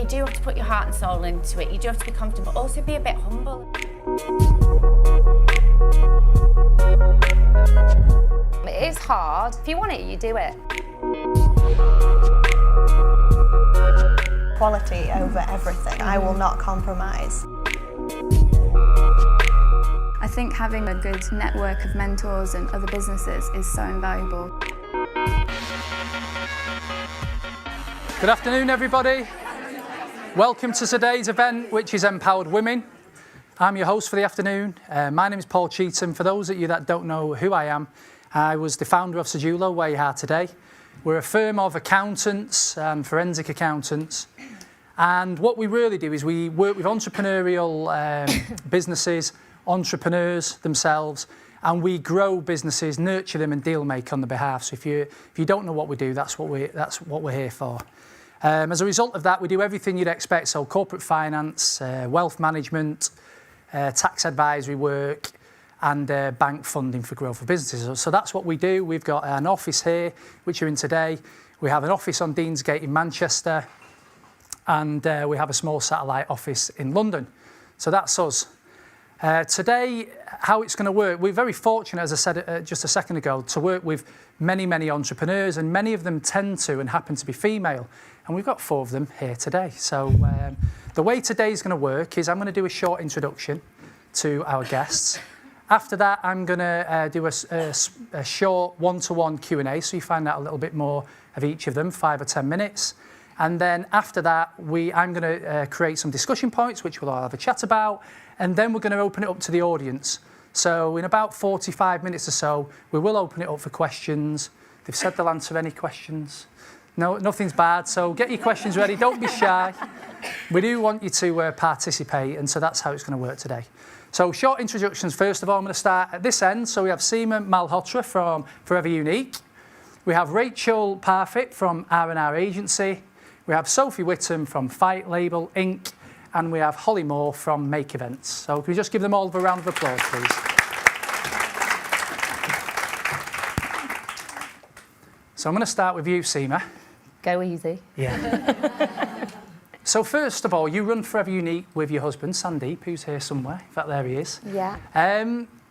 you do have to put your heart and soul into it. You do have to be confident, but also be a bit humble. It is hard. If you want it, you do it. Quality over everything. I will not compromise. I think having a good network of mentors and other businesses is so invaluable. Good afternoon, everybody. Welcome to today's event, which is Empowered Women. I'm your host for the afternoon. My name is Paul Cheetham. For those of you that don't know who I am, I was the founder of Sejulo, where you are today. We're a firm of accountants and forensic accountants. And what we really do is we work with entrepreneurial businesses, entrepreneurs themselves, and we grow businesses, nurture them and deal make on their behalf. So if you don't know what we do, that's what we're here for. As a result of that, we do everything you'd expect. So corporate finance, wealth management, tax advisory work, and bank funding for growth of businesses. So that's what we do. We've got an office here, which you're in today. We have an office on Deansgate in Manchester, and we have a small satellite office in London. So that's us. Today, how it's going to work, we're very fortunate, as I said just a second ago, to work with many, many entrepreneurs, and many of them tend to and happen to be female. And we've got 4 of them here today. So the way today's going to work is I'm going to do a short introduction to our guests. After that, I'm going to do a short one-to-one Q&A, so you find out a little bit more of each of them, 5 or 10 minutes. And then after that, I'm going to create some discussion points, which we'll all have a chat about, and then we're going to open it up to the audience. So in about 45 minutes or so, we will open it up for questions. They've said they'll answer any questions. No, nothing's bad, so get your questions ready. Don't be shy. We do want you to participate, and so that's how it's going to work today. So short introductions. First of all, I'm going to start at this end. So we have Seema Malhotra from Forever Unique. We have Rachel Parfit from R&R Agency. We have Sophie Whittam from Fight Label Inc. And we have Holly Moore from Make Events. So can we just give them all a round of applause, please? So I'm going to start with you, Seema. Go easy. Yeah. So first of all, you run Forever Unique with your husband, Sandeep, who's here somewhere. In fact, there he is. Yeah.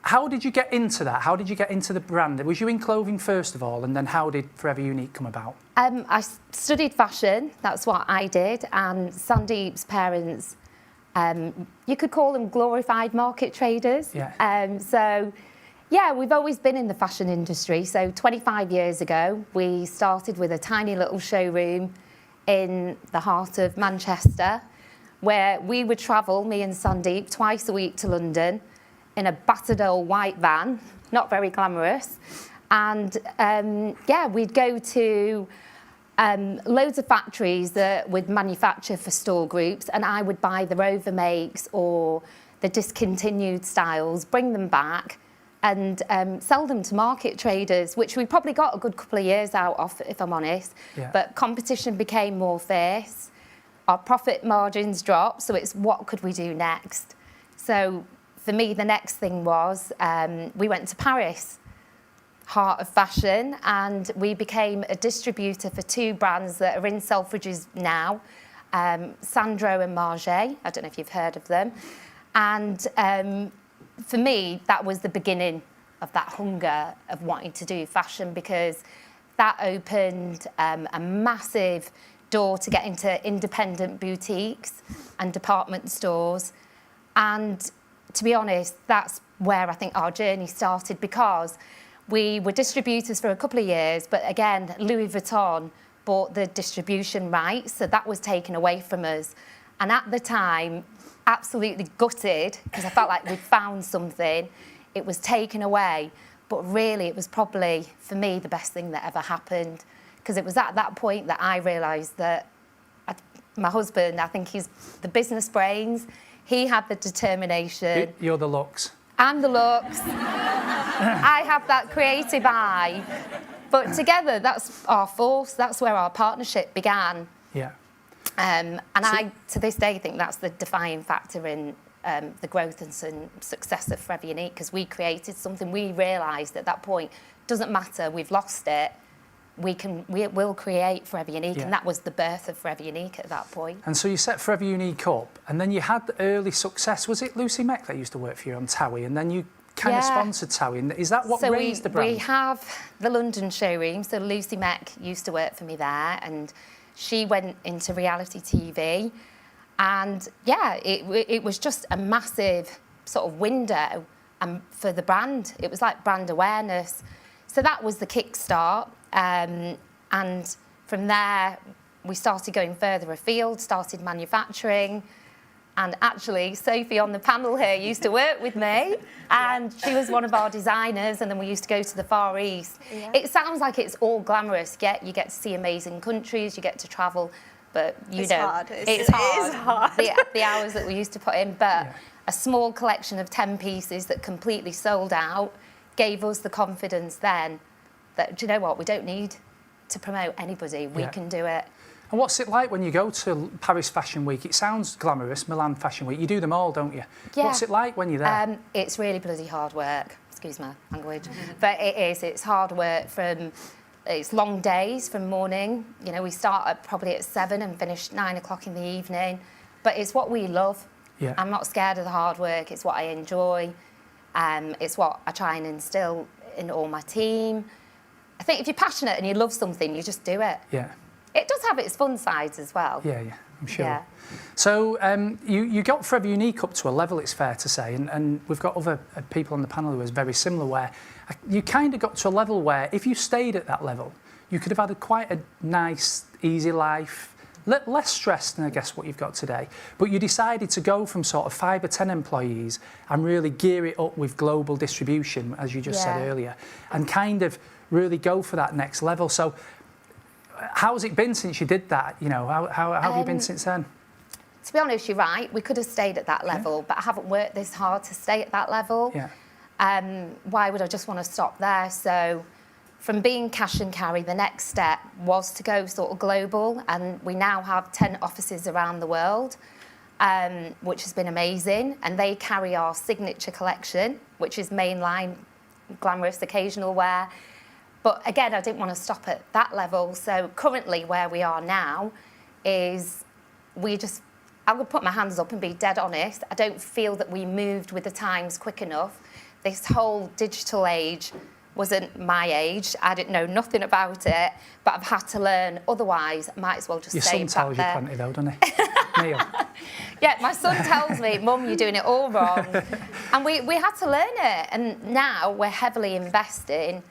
How did you get into that? How did you get into the brand? Was you in clothing first of all, and then how did Forever Unique come about? I studied fashion, that's what I did, and Sandeep's parents, you could call them glorified market traders. Yeah. So, yeah, we've always been in the fashion industry. So 25 years ago, we started with a tiny little showroom in the heart of Manchester, where we would travel, me and Sandeep, twice a week to London, in a battered old white van, not very glamorous. And yeah, we'd go to loads of factories that would manufacture for store groups, and I would buy the overmakes or the discontinued styles, bring them back and sell them to market traders, which we probably got a good couple of years out of, if I'm honest. Yeah. But competition became more fierce. Our profit margins dropped, so it's what could we do next? So for me, the next thing was we went to Paris, heart of fashion, and we became a distributor for 2 brands that are in Selfridges now, Sandro and Marge. I don't know if you've heard of them. And for me, that was the beginning of that hunger of wanting to do fashion, because that opened a massive door to get into independent boutiques and department stores. And to be honest, that's where I think our journey started, because we were distributors for a couple of years, but again, Louis Vuitton bought the distribution rights, so that was taken away from us. And at the time, absolutely gutted, because I felt like we'd found something. It was taken away, but really it was probably, for me, the best thing that ever happened, because it was at that point that I realised that my husband, I think he's the business brains, he had the determination. You're the looks. I'm the looks. I have that creative eye. But together, that's our force. That's where our partnership began. Yeah. And I, to this day, think that's the defining factor in the growth and success of Forever Unique, because we created something we realised at that point, doesn't matter, we've lost it, we will create Forever Unique, Yeah. and that was the birth of Forever Unique at that point. And so you set Forever Unique up, and then you had the early success. Was it Lucy Meck that used to work for you on Towie, and then you kind of Yeah. sponsored Towie? And is that what So raised the brand? we have the London showroom. So Lucy Meck used to work for me there, and she went into reality TV. And yeah, it was just a massive sort of window for the brand. It was like brand awareness. So that was the kickstart. And from there, we started going further afield, started manufacturing. And actually, Sophie on the panel here used to work with me, and she was one of our designers, and then we used to go to the Far East. Yeah. It sounds like it's all glamorous, yet you get to see amazing countries, you get to travel, but It's know, hard. it's It hard. is hard. The hours that we used to put in, but a small collection of 10 pieces that completely sold out gave us the confidence then that, do you know what, we don't need to promote anybody, we Yeah. can do it. And what's it like when you go to Paris Fashion Week? It sounds glamorous, Milan Fashion Week. You do them all, don't you? Yeah. What's it like when you're there? It's really bloody hard work, excuse my language, but it is, it's hard work it's long days from morning, you know, we start probably at 7 and finish 9 o'clock in the evening, but it's what we love. Yeah. I'm not scared of the hard work, it's what I enjoy, it's what I try and instill in all my team. I think if you're passionate and you love something, you just do it. Yeah. It does have its fun sides as well. Yeah, I'm sure. Yeah. So you got Forever Unique up to a level, it's fair to say, and we've got other people on the panel who are very similar, where you kind of got to a level where if you stayed at that level, you could have had quite a nice, easy life, less stressed than I guess what you've got today. But you decided to go from sort of 5 or 10 employees and really gear it up with global distribution, as you just said Yeah. earlier, and kind of really go for that next level. So how's it been since you did that? You know, how have you been since then? To be honest, you're right. We could have stayed at that level, but I haven't worked this hard to stay at that level. Yeah. Why would I just want to stop there? So from being cash and carry, the next step was to go sort of global, and we now have 10 offices around the world, which has been amazing. And they carry our signature collection, which is mainline, glamorous, occasional wear. But again, I didn't want to stop at that level. So currently where we are now is I'm going to put my hands up and be dead honest. I don't feel that we moved with the times quick enough. This whole digital age wasn't my age. I didn't know nothing about it, but I've had to learn. Otherwise, I might as well just Your stay son back tells you there. plenty though, doesn't he? Neil. Yeah, my son tells me, Mum, you're doing it all wrong. And we had to learn it. And now we're heavily investing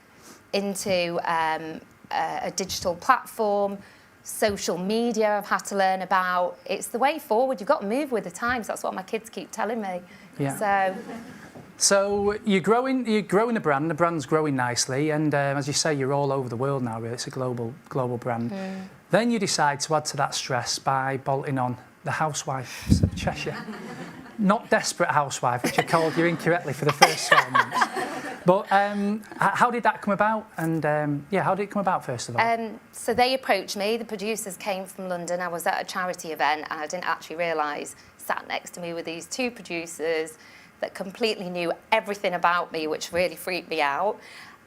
into a digital platform, social media I've had to learn about. It's the way forward. You've got to move with the times. That's what my kids keep telling me. Yeah. So you're growing the brand. The brand's growing nicely, and as you say, you're all over the world now. Really, it's a global brand. Then you decide to add to that stress by bolting on the Housewives of Cheshire. Not Desperate Housewife, which I called you incorrectly for the first 12 months. But how did that come about? And how did it come about, first of all? So they approached me. The producers came from London. I was at a charity event, and I didn't actually realise, sat next to me with these 2 producers that completely knew everything about me, which really freaked me out,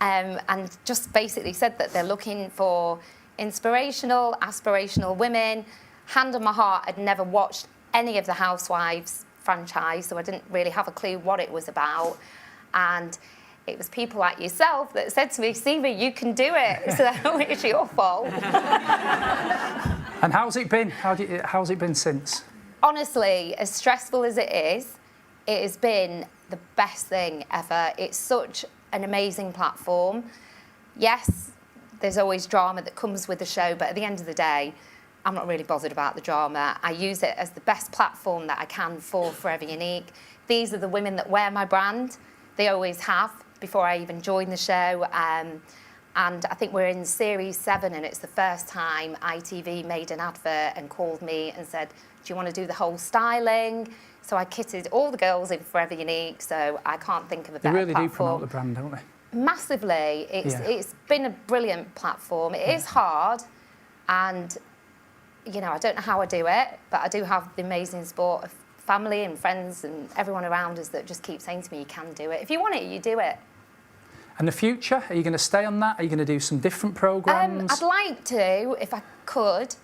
and just basically said that they're looking for inspirational, aspirational women. Hand on my heart, I'd never watched any of the Housewives franchise, so I didn't really have a clue what it was about. And it was people like yourself that said to me, Stevie, you can do it. So it's your fault. And how's it been? How's it been since? Honestly, as stressful as it has been the best thing ever. It's such an amazing platform. Yes, there's always drama that comes with the show, but at the end of the day, I'm not really bothered about the drama. I use it as the best platform that I can for Forever Unique. These are the women that wear my brand. They always have before I even joined the show. And I think we're in series 7, and it's the first time ITV made an advert and called me and said, do you want to do the whole styling? So I kitted all the girls in Forever Unique, so I can't think of a better They really platform. do promote the brand, don't they? Massively. It's been a brilliant platform. It is hard, and you know, I don't know how I do it, but I do have the amazing support of family and friends and everyone around us that just keep saying to me, you can do it. If you want it, you do it. And the future, are you going to stay on that? Are you going to do some different programmes? I'd like to, if I could,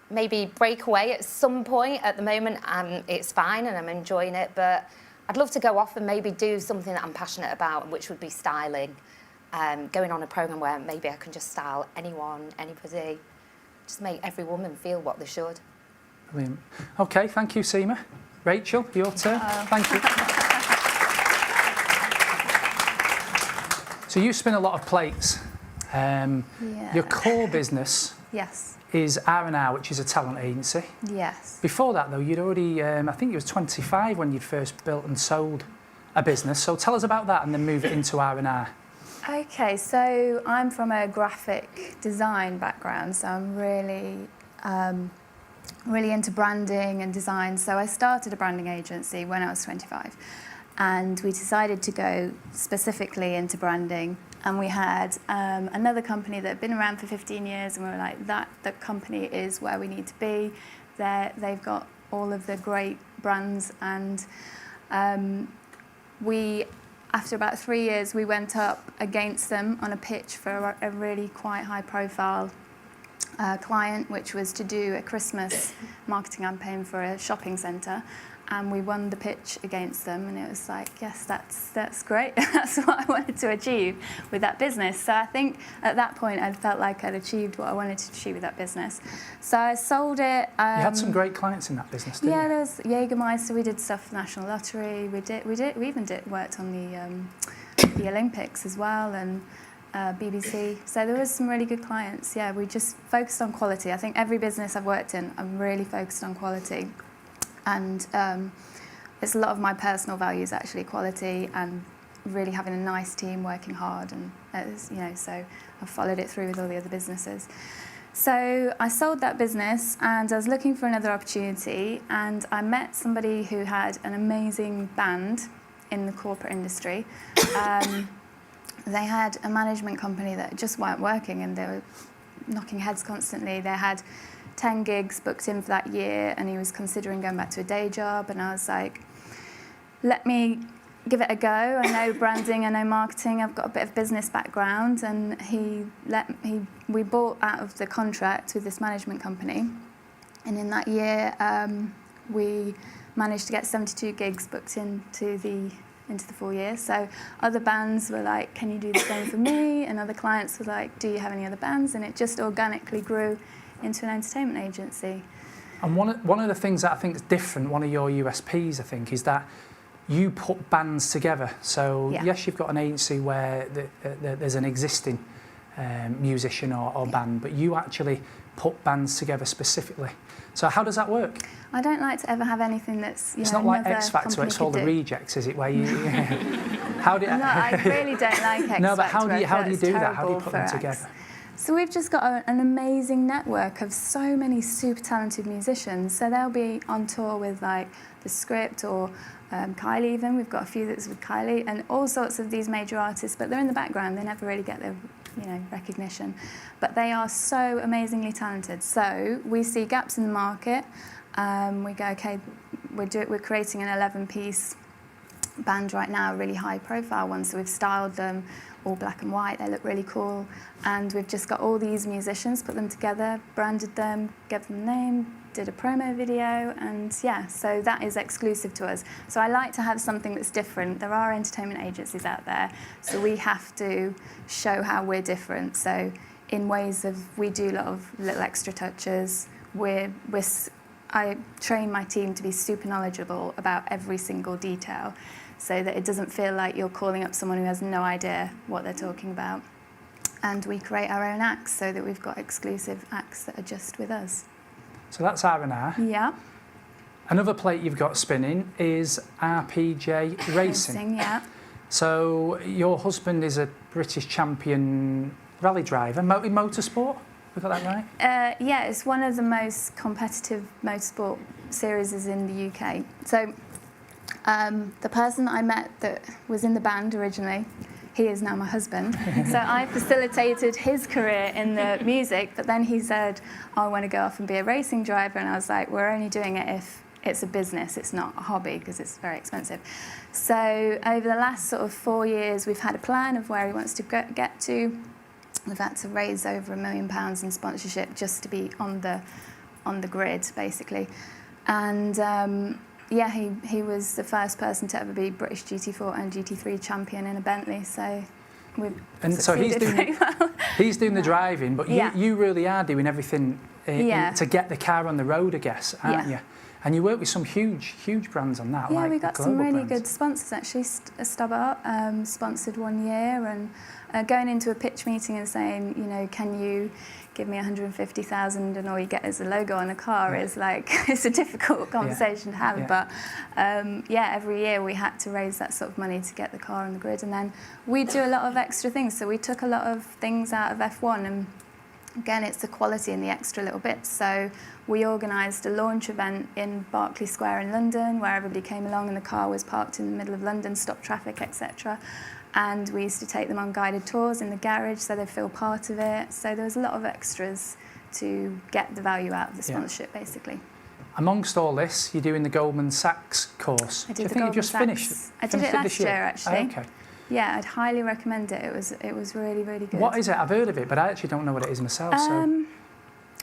maybe break away at some point. At the moment, it's fine and I'm enjoying it, but I'd love to go off and maybe do something that I'm passionate about, which would be styling. Going on a programme where maybe I can just style anyone, anybody, just make every woman feel what they should. Brilliant. OK, thank you, Seema. Rachel, your turn. Thank you. So you spin a lot of plates. Your core business Yes. is R&R, which is a talent agency. Yes. Before that, though, you'd already, I think you was 25 when you'd first built and sold a business. So tell us about that and then move it into R&R. Okay, so I'm from a graphic design background, so I'm really into branding and design. So I started a branding agency when I was 25, and we decided to go specifically into branding. And we had another company that had been around for 15 years, and we were like, the company is where we need to be. They've got all of the great brands, and after about 3 years, we went up against them on a pitch for a really quite high-profile client, which was to do a Christmas marketing campaign for a shopping centre. And we won the pitch against them, and it was like, yes, that's great. That's what I wanted to achieve with that business. So I think at that point I felt like I'd achieved what I wanted to achieve with that business. So I sold it. You had some great clients in that business, didn't you? There was Jägermeister. We did stuff for the National Lottery. We even worked on the Olympics as well, and BBC. So there was some really good clients. Yeah, we just focused on quality. I think every business I've worked in, I'm really focused on quality. And it's a lot of my personal values, actually, quality and really having a nice team, working hard, and so I've followed it through with all the other businesses. So I sold that business, and I was looking for another opportunity, and I met somebody who had an amazing band in the corporate industry. They had a management company that just weren't working, and they were knocking heads constantly. They had 10 gigs booked in for that year, and he was considering going back to a day job, and I was like, let me give it a go. I know branding, I know marketing, I've got a bit of business background, and we bought out of the contract with this management company, and in that year we managed to get 72 gigs booked into the full year. So other bands were like, can you do the same for me? And other clients were like, do you have any other bands? And it just organically grew into an entertainment agency. And one of the things that I think is different, one of your USPs, I think, is that you put bands together. So yes, you've got an agency where there's an existing musician or band, but you actually put bands together specifically. So how does that work? I don't like to ever have anything that's it's not like X Factor, it's all the rejects, is it? Where you how do no, I really don't like X Factor. No, but how do you do that? How do you put them together? So we've just got an amazing network of so many super talented musicians. So they'll be on tour with like The Script or Kylie even. We've got a few that's with Kylie and all sorts of these major artists, but they're in the background. They never really get their recognition. But they are so amazingly talented. So we see gaps in the market. We go, okay, we're creating an 11-piece band right now, a really high-profile one. So we've styled them all black and white. They look really cool. And we've just got all these musicians, put them together, branded them, gave them a name, did a promo video, and so that is exclusive to us. So I like to have something that's different. There are entertainment agencies out there, so we have to show how we're different. So in ways of, we do a lot of little extra touches. I train my team to be super knowledgeable about every single detail, so that it doesn't feel like you're calling up someone who has no idea what they're talking about. And we create our own acts so that we've got exclusive acts that are just with us. So that's R&R. Yeah. Another plate you've got spinning is RPG Racing. Yeah. So your husband is a British champion rally driver, motorsport? We got that right? Yeah, it's one of the most competitive motorsport series in the UK. So the person that I met that was in the band originally, he is now my husband. So I facilitated his career in the music, but then he said, I want to go off and be a racing driver. And I was like, we're only doing it it's a business, it's not a hobby because it's very expensive. So over the last sort of 4 years, we've had a plan of where he wants to get to. We've had to raise over £1 million in sponsorship just to be on the grid, basically. And yeah, he was the first person to ever be British GT4 and GT3 champion in a Bentley. So we've succeeded pretty well. He's doing the driving, but you really are doing everything to get the car on the road, I guess, aren't you? And you work with some huge brands on that. Yeah, like we got some really brands. good sponsors actually. Stubber sponsored 1 year, and going into a pitch meeting and saying, you know, can you give me 150,000 and all you get is a logo on a car is like, it's a difficult conversation to have. But yeah, every year we had to raise that sort of money to get the car on the grid. And then we do a lot of extra things. So we took a lot of things out of F1, and again, it's the quality and the extra little bits. So we organised a launch event in Berkeley Square in London where everybody came along and the car was parked in the middle of London, stopped traffic, etc. And we used to take them on guided tours in the garage so they feel part of it. So there was a lot of extras to get the value out of the sponsorship, basically. Amongst all this, you're doing the Goldman Sachs course. I did I think you just finished. I did it last year, actually. Oh, okay. Yeah, I'd highly recommend it. It was really, really good. What is it? I've heard of it, but I actually don't know what it is myself.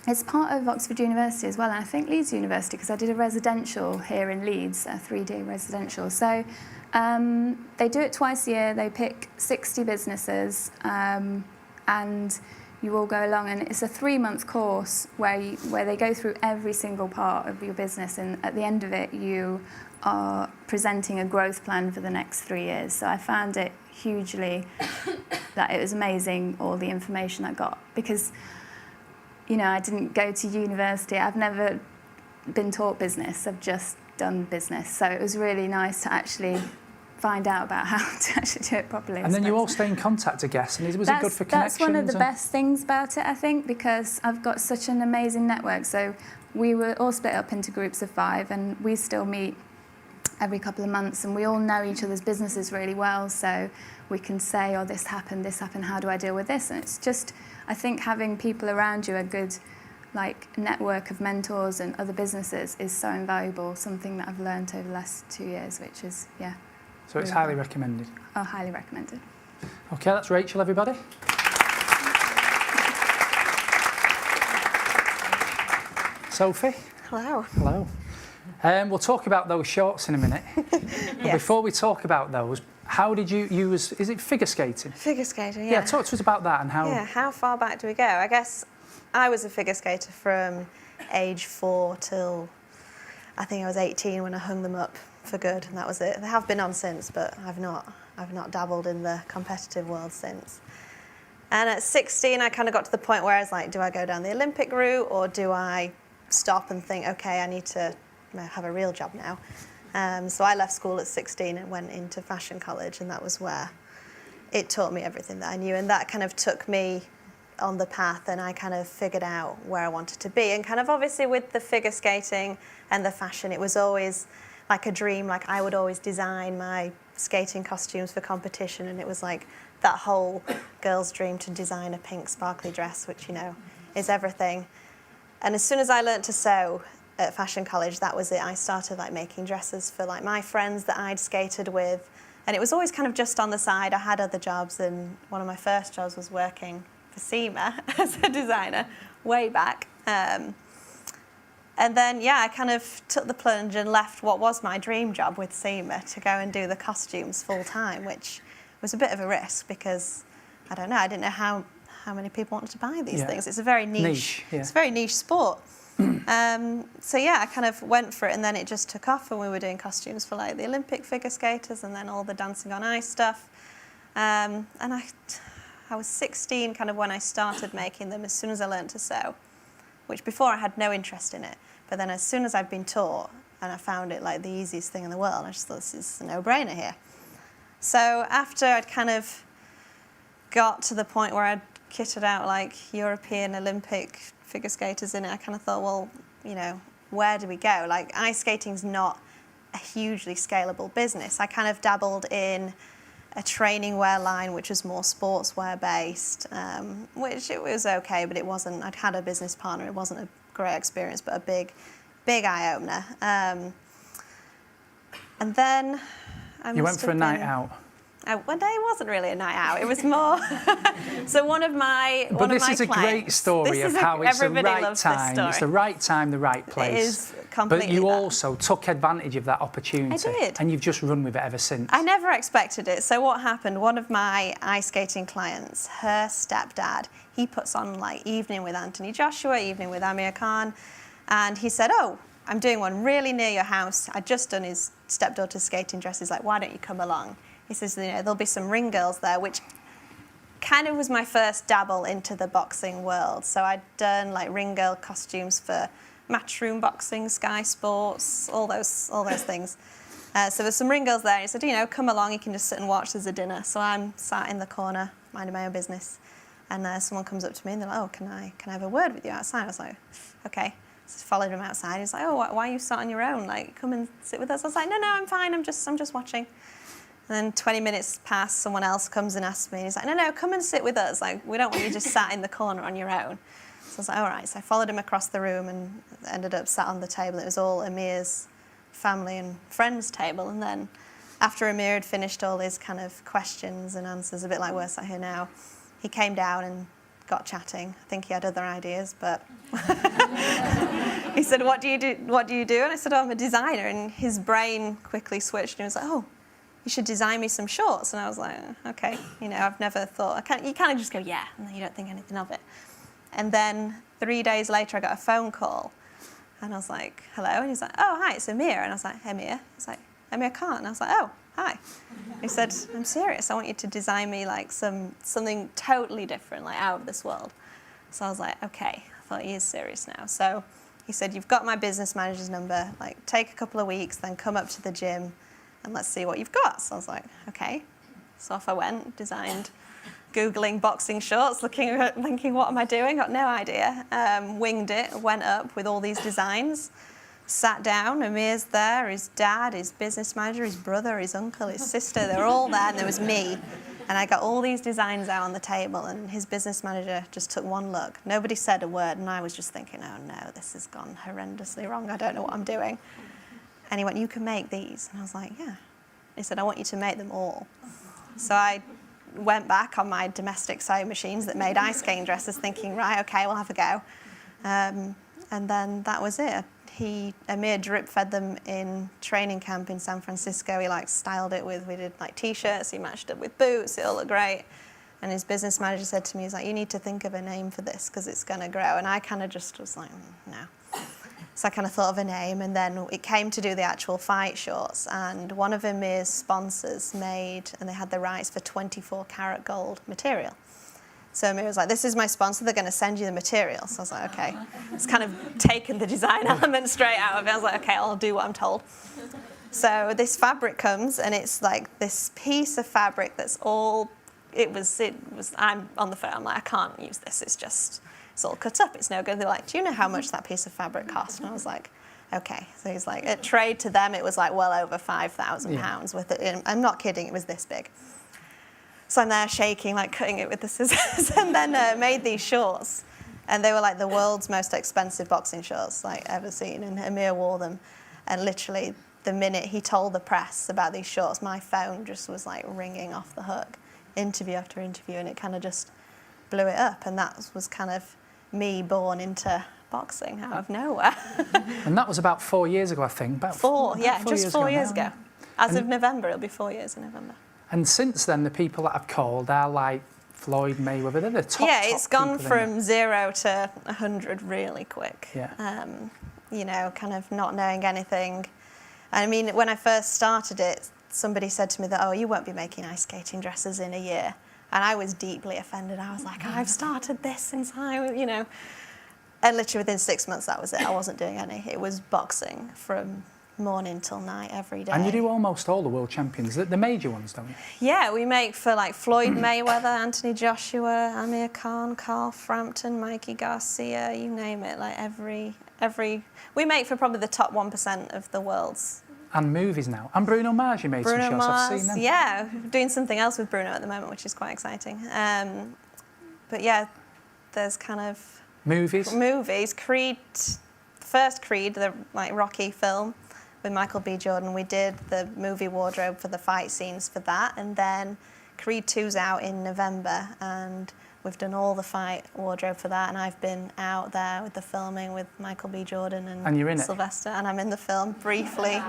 It's part of Oxford University as well, and I think Leeds University, because I did a residential here in Leeds, a 3-day residential. So they do it twice a year. They pick 60 businesses, and you all go along, and it's a 3-month course where they go through every single part of your business, and at the end of it, you are presenting a growth plan for the next 3 years. So I found it hugely, that it was amazing, all the information I got, because, you know, I didn't go to university. I've never been taught business. I've just done business. So it was really nice to actually find out about how to actually do it properly. And then you all stay in contact, I guess, and was it good for connections? That's one of the best things about it, I think, because I've got such an amazing network. So we were all split up into groups of 5, and we still meet every couple of months, and we all know each other's businesses really well, so we can say, oh, this happened, how do I deal with this? And it's just, I think having people around you, a good like network of mentors and other businesses, is so invaluable, something that I've learned over the last 2 years, which is, So it's highly recommended? Oh, highly recommended. Okay, that's Rachel, everybody. Sophie? Hello. Hello. We'll talk about those shorts in a minute. But before we talk about those, how did you use, is it figure skating? Figure skating, Yeah, talk to us about that and how... Yeah, how far back do we go? I guess I was a figure skater from age 4 till I think I was 18 when I hung them up for good, and that was it. They have been on since, but I've not dabbled in the competitive world since. And at 16, I kind of got to the point where I was like, do I go down the Olympic route, or do I stop and think, okay, I need to have a real job now? So I left school at 16 and went into fashion college, and that was where it taught me everything that I knew, and that kind of took me on the path, and I kind of figured out where I wanted to be. And kind of obviously with the figure skating and the fashion, it was always like a dream. Like I would always design my skating costumes for competition, and it was like that whole girl's dream to design a pink sparkly dress, which, you know, is everything. And as soon as I learnt to sew at fashion college, that was it. I started like making dresses for like my friends that I'd skated with, and it was always kind of just on the side. I had other jobs, and one of my first jobs was working for SEMA as a designer way back. And then, I kind of took the plunge and left what was my dream job with SEMA to go and do the costumes full time, which was a bit of a risk because, I don't know, I didn't know how many people wanted to buy these things. It's a very niche it's a very niche sport. So I kind of went for it, and then it just took off, and we were doing costumes for like the Olympic figure skaters and then all the dancing on ice stuff. And I was 16 kind of when I started making them, as soon as I learned to sew, which before I had no interest in it. But then as soon as I'd been taught and I found it like the easiest thing in the world, I just thought, this is a no-brainer here. So after I'd kind of got to the point where I'd kitted out like European Olympic figure skaters in it, I kind of thought, well, you know, where do we go? Like ice skating's not a hugely scalable business. I kind of dabbled in a training wear line, which was more sportswear based, which it was okay, but it wasn't, I'd had a business partner, it wasn't a great experience, but a big big eye-opener. And then You went for a night out. One day it wasn't really a night out. It was more. So one of my But this is a clients, great story of how it's the right time. It's the right time, the right place. It is completely But you that. also took advantage of that opportunity. I did. And you've just run with it ever since. I never expected it. So what happened? One of my ice skating clients, her stepdad, he puts on like evening with Anthony Joshua, evening with Amir Khan, and he said, "Oh, I'm doing one really near your house. I'd just done his stepdaughter's skating dresses. Like, why don't you come along?" He says, there'll be some ring girls there, which kind of was my first dabble into the boxing world. So I'd done like ring girl costumes for Matchroom Boxing, Sky Sports, all those things. So there's some ring girls there. And he said, come along, you can just sit and watch, there's a dinner. So I'm sat in the corner, minding my own business. And someone comes up to me and they're like, "Oh, can I have a word with you outside?" I was like, "Okay." So followed him outside. He's like, "Oh, why are you sat on your own? Like, come and sit with us." I was like, "No, I'm fine. I'm just watching." And then 20 minutes pass, someone else comes and asks me. He's like, no, come and sit with us. Like, we don't want you just sat in the corner on your own. So I was like, all right. So I followed him across the room and ended up sat on the table. It was all Amir's family and friends table. And then after Amir had finished all his kind of questions and answers, a bit like we're sat here now, he came down and got chatting. I think he had other ideas, but he said, what do you do? And I said, "Oh, I'm a designer." And his brain quickly switched and he was like, "Oh, you should design me some shorts." And I was like, okay, I've never thought, you kind of just go, yeah, and then you don't think anything of it. And then 3 days later, I got a phone call and I was like, "Hello?" And he's like, "Oh, hi, it's Amir." And I was like, "Amir?" He's like, "Amir Khan." And I was like, "Oh, hi." He said, "I'm serious. I want you to design me like something totally different, like out of this world." So I was like, okay, I thought he is serious now. So he said, "You've got my business manager's number, like take a couple of weeks, then come up to the gym and let's see what you've got." So I was like, okay. So off I went, designed, Googling boxing shorts, thinking, what am I doing? Got no idea. Winged it, went up with all these designs, sat down, Amir's there, his dad, his business manager, his brother, his uncle, his sister, they were all there, and there was me. And I got all these designs out on the table, and his business manager just took one look. Nobody said a word, and I was just thinking, oh no, this has gone horrendously wrong. I don't know what I'm doing. And he went, "You can make these." And I was like, "Yeah." He said, "I want you to make them all." So I went back on my domestic sewing machines that made ice skating dresses, thinking, right, okay, we'll have a go. And then that was it. Amir drip fed them in training camp in San Francisco. He styled it we did t-shirts, he matched it with boots, it all looked great. And his business manager said to me, he's like, "You need to think of a name for this because it's going to grow." And I kind of just was like, no. So I kind of thought of a name, and then it came to do the actual fight shorts, and one of Amir's sponsors made, and they had the rights for 24 karat gold material. So Amir was like, "This is my sponsor, they're going to send you the material." So I was like, okay. It's kind of taken the design element straight out of it. I was like, okay, I'll do what I'm told. So this fabric comes, and it's like this piece of fabric that's all, I'm on the phone, I'm like, I can't use this, it's all cut up, it's no good. They're like, "Do you know how much that piece of fabric cost?" And I was like, okay. So he's like, at trade to them, it was well over £5,000 with it. I'm not kidding, it was this big. So I'm there shaking, cutting it with the scissors, and then made these shorts. And they were the world's most expensive boxing shorts ever seen. And Amir wore them. And literally, the minute he told the press about these shorts, my phone just was ringing off the hook, interview after interview, and it kind of just blew it up. And that was kind of me born into boxing out of nowhere. And that was about 4 years ago, I think. Just 4 years ago. As of November, it'll be 4 years in November. And since then, the people that I've called are like Floyd Mayweather. They're the top. Yeah, it's gone people, from 0 to 100 really quick. Yeah. Kind of not knowing anything. I mean, when I first started it, somebody said to me that, "Oh, you won't be making ice skating dresses in a year." And I was deeply offended. I was like, "I've started this since And literally within 6 months, that was it. I wasn't doing any. It was boxing from morning till night every day. And you do almost all the world champions, the major ones, don't you? Yeah, we make for Floyd Mayweather, Anthony Joshua, Amir Khan, Carl Frampton, Mikey Garcia, you name it. We make for probably the top 1% of the world's. And movies now. And Bruno Mars, you made some shots. I've seen them. Yeah, doing something else with Bruno at the moment, which is quite exciting. But yeah, there's kind of movies. Creed first Creed, the Rocky film with Michael B. Jordan, we did the movie wardrobe for the fight scenes for that, and then Creed 2's out in November, and we've done all the fight wardrobe for that, and I've been out there with the filming with Michael B. Jordan and you're in Sylvester, and I'm in the film briefly.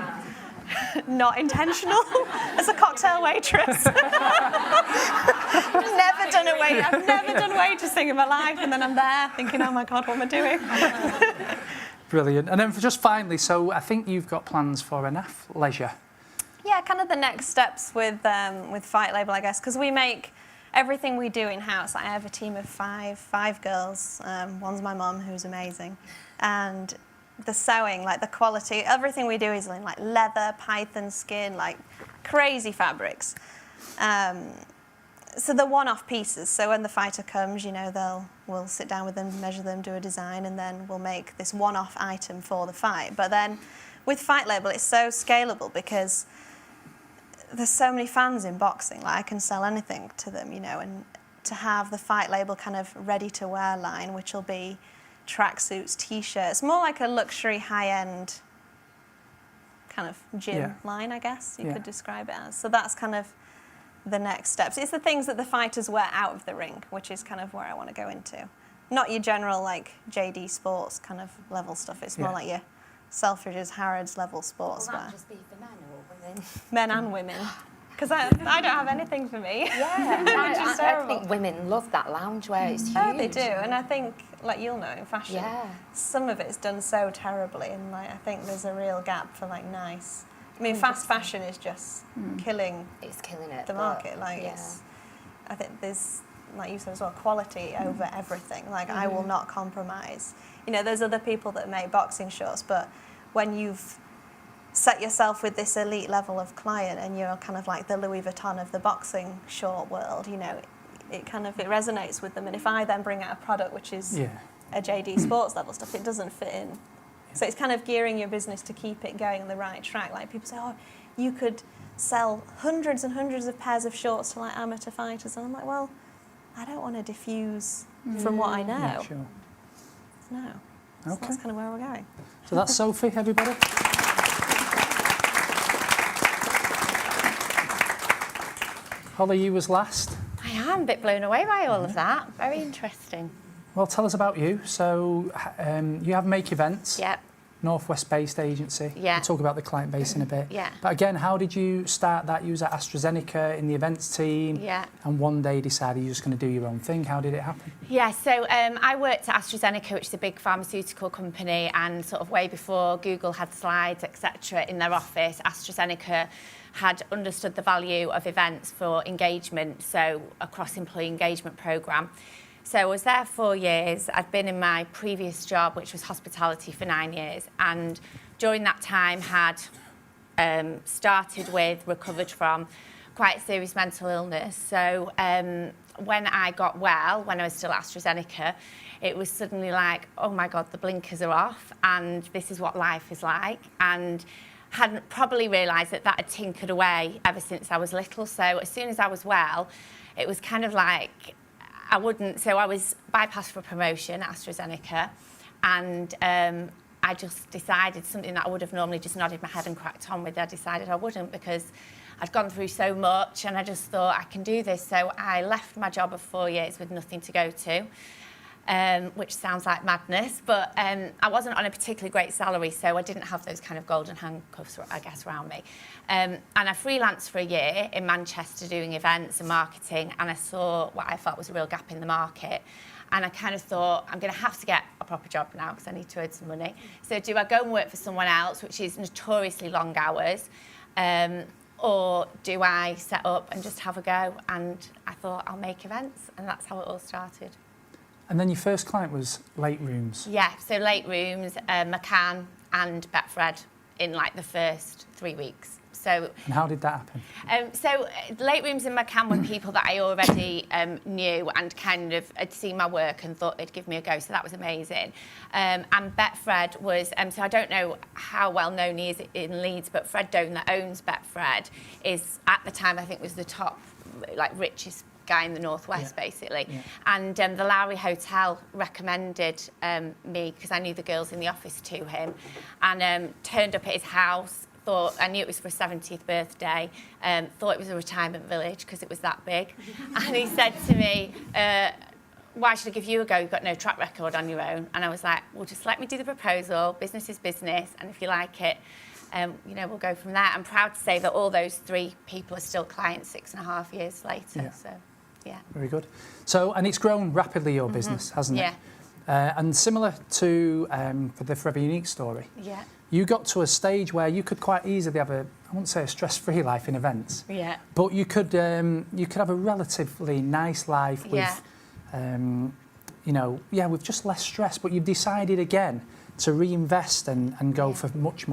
Not intentional, as a cocktail waitress. I've never done waitressing in my life, and then I'm there thinking, oh my God, what am I doing? Brilliant. And then just finally, so I think you've got plans for an athleisure. Yeah, kind of the next steps with Fight Label, I guess, because we make everything we do in-house. I have a team of five girls. One's my mum, who's amazing. And the sewing, like the quality, everything we do is in like leather, python skin, like crazy fabrics. So they're one-off pieces. So when the fighter comes, you know, we'll sit down with them, measure them, do a design, and then we'll make this one-off item for the fight. But then with Fight Label, it's so scalable because there's so many fans in boxing. Like I can sell anything to them, you know, and to have the Fight Label kind of ready-to-wear line, which will be tracksuits, t-shirts, more like a luxury, high-end kind of gym line, I guess you could describe it as. So that's kind of the next steps. It's the things that the fighters wear out of the ring, which is kind of where I want to go into. Not your general like JD Sports kind of level stuff. It's more like your Selfridges, Harrods level sportswear. Will that just be for men or women? Men and women. Because I don't have anything for me. Yeah, I think women love that loungewear. It's huge. Oh, they do. And I think, like you'll know, in fashion, some of it's done so terribly, and like I think there's a real gap for like nice. I mean, fast fashion is just killing. It's killing it. The market, like it's. I think there's, like you said as well, quality over everything. Like I will not compromise. You know, there's other people that make boxing shorts, but when you've set yourself with this elite level of client and you're kind of like the Louis Vuitton of the boxing short world, you know, it resonates with them. And if I then bring out a product which is a JD Sports level stuff, it doesn't fit in. So it's kind of gearing your business to keep it going on the right track. Like people say, oh, you could sell hundreds and hundreds of pairs of shorts to like amateur fighters. And I'm like, well, I don't want to diffuse from what I know. Yeah, sure. No. So Okay. that's kind of where we're going. So that's Sophie, everybody. Holly, you was last. I am a bit blown away by all of that. Very interesting. Well, tell us about you. So you have Make Events, Yep. Northwest-based agency. Yeah. We'll talk about the client base in a bit. Yeah. But again, how did you start that? You was at AstraZeneca in the events team. Yeah. And one day decided you're just going to do your own thing. How did it happen? Yeah, so I worked at AstraZeneca, which is a big pharmaceutical company, and sort of way before Google had slides, etc., in their office, AstraZeneca had understood the value of events for engagement, so a cross-employee engagement programme. So I was there 4 years. I'd been in my previous job, which was hospitality, for 9 years, and during that time had started with, recovered from quite serious mental illness. So when I got well, when I was still at AstraZeneca, it was suddenly like, oh my God, the blinkers are off, and this is what life is like. And hadn't probably realised that had tinkered away ever since I was little. So as soon as I was well, it was kind of like I was bypassed for promotion at AstraZeneca, and I just decided something that I would have normally just nodded my head and cracked on with. I decided I wouldn't, because I'd gone through so much and I just thought I can do this. So I left my job of 4 years with nothing to go to. Which sounds like madness, but I wasn't on a particularly great salary, so I didn't have those kind of golden handcuffs, I guess, around me. And I freelanced for a year in Manchester doing events and marketing, and I saw what I thought was a real gap in the market. And I kind of thought, I'm going to have to get a proper job now because I need to earn some money. So do I go and work for someone else, which is notoriously long hours, or do I set up and just have a go? And I thought, I'll make events, and that's how it all started. And then your first client was Late Rooms. Yeah, so Late Rooms, McCann and Betfred in like the first 3 weeks. So, and how did that happen? So Late Rooms and McCann were people that I already knew and kind of had seen my work and thought they'd give me a go, so that was amazing. And Betfred was, so I don't know how well known he is in Leeds, but Fred Doan, that owns Betfred, is at the time I think was the top, like richest guy in the Northwest, basically. Yeah. And the Lowry Hotel recommended me, because I knew the girls in the office, to him, and turned up at his house. Thought I knew it was for his 70th birthday. Thought it was a retirement village because it was that big. And he said to me, why should I give you a go? You've got no track record on your own. And I was like, well, just let me do the proposal. Business is business. And if you like it, you know, we'll go from there. I'm proud to say that all those 3 people are still clients 6.5 years later. Yeah. So, yeah. Very good. So, and it's grown rapidly, your business, hasn't it? Yeah. And similar to for the Forever Unique story, Yeah. you got to a stage where you could quite easily have I wouldn't say a stress-free life in events, Yeah. but you could have a relatively nice life with, you know, with just less stress. But you've decided again to reinvest and go for much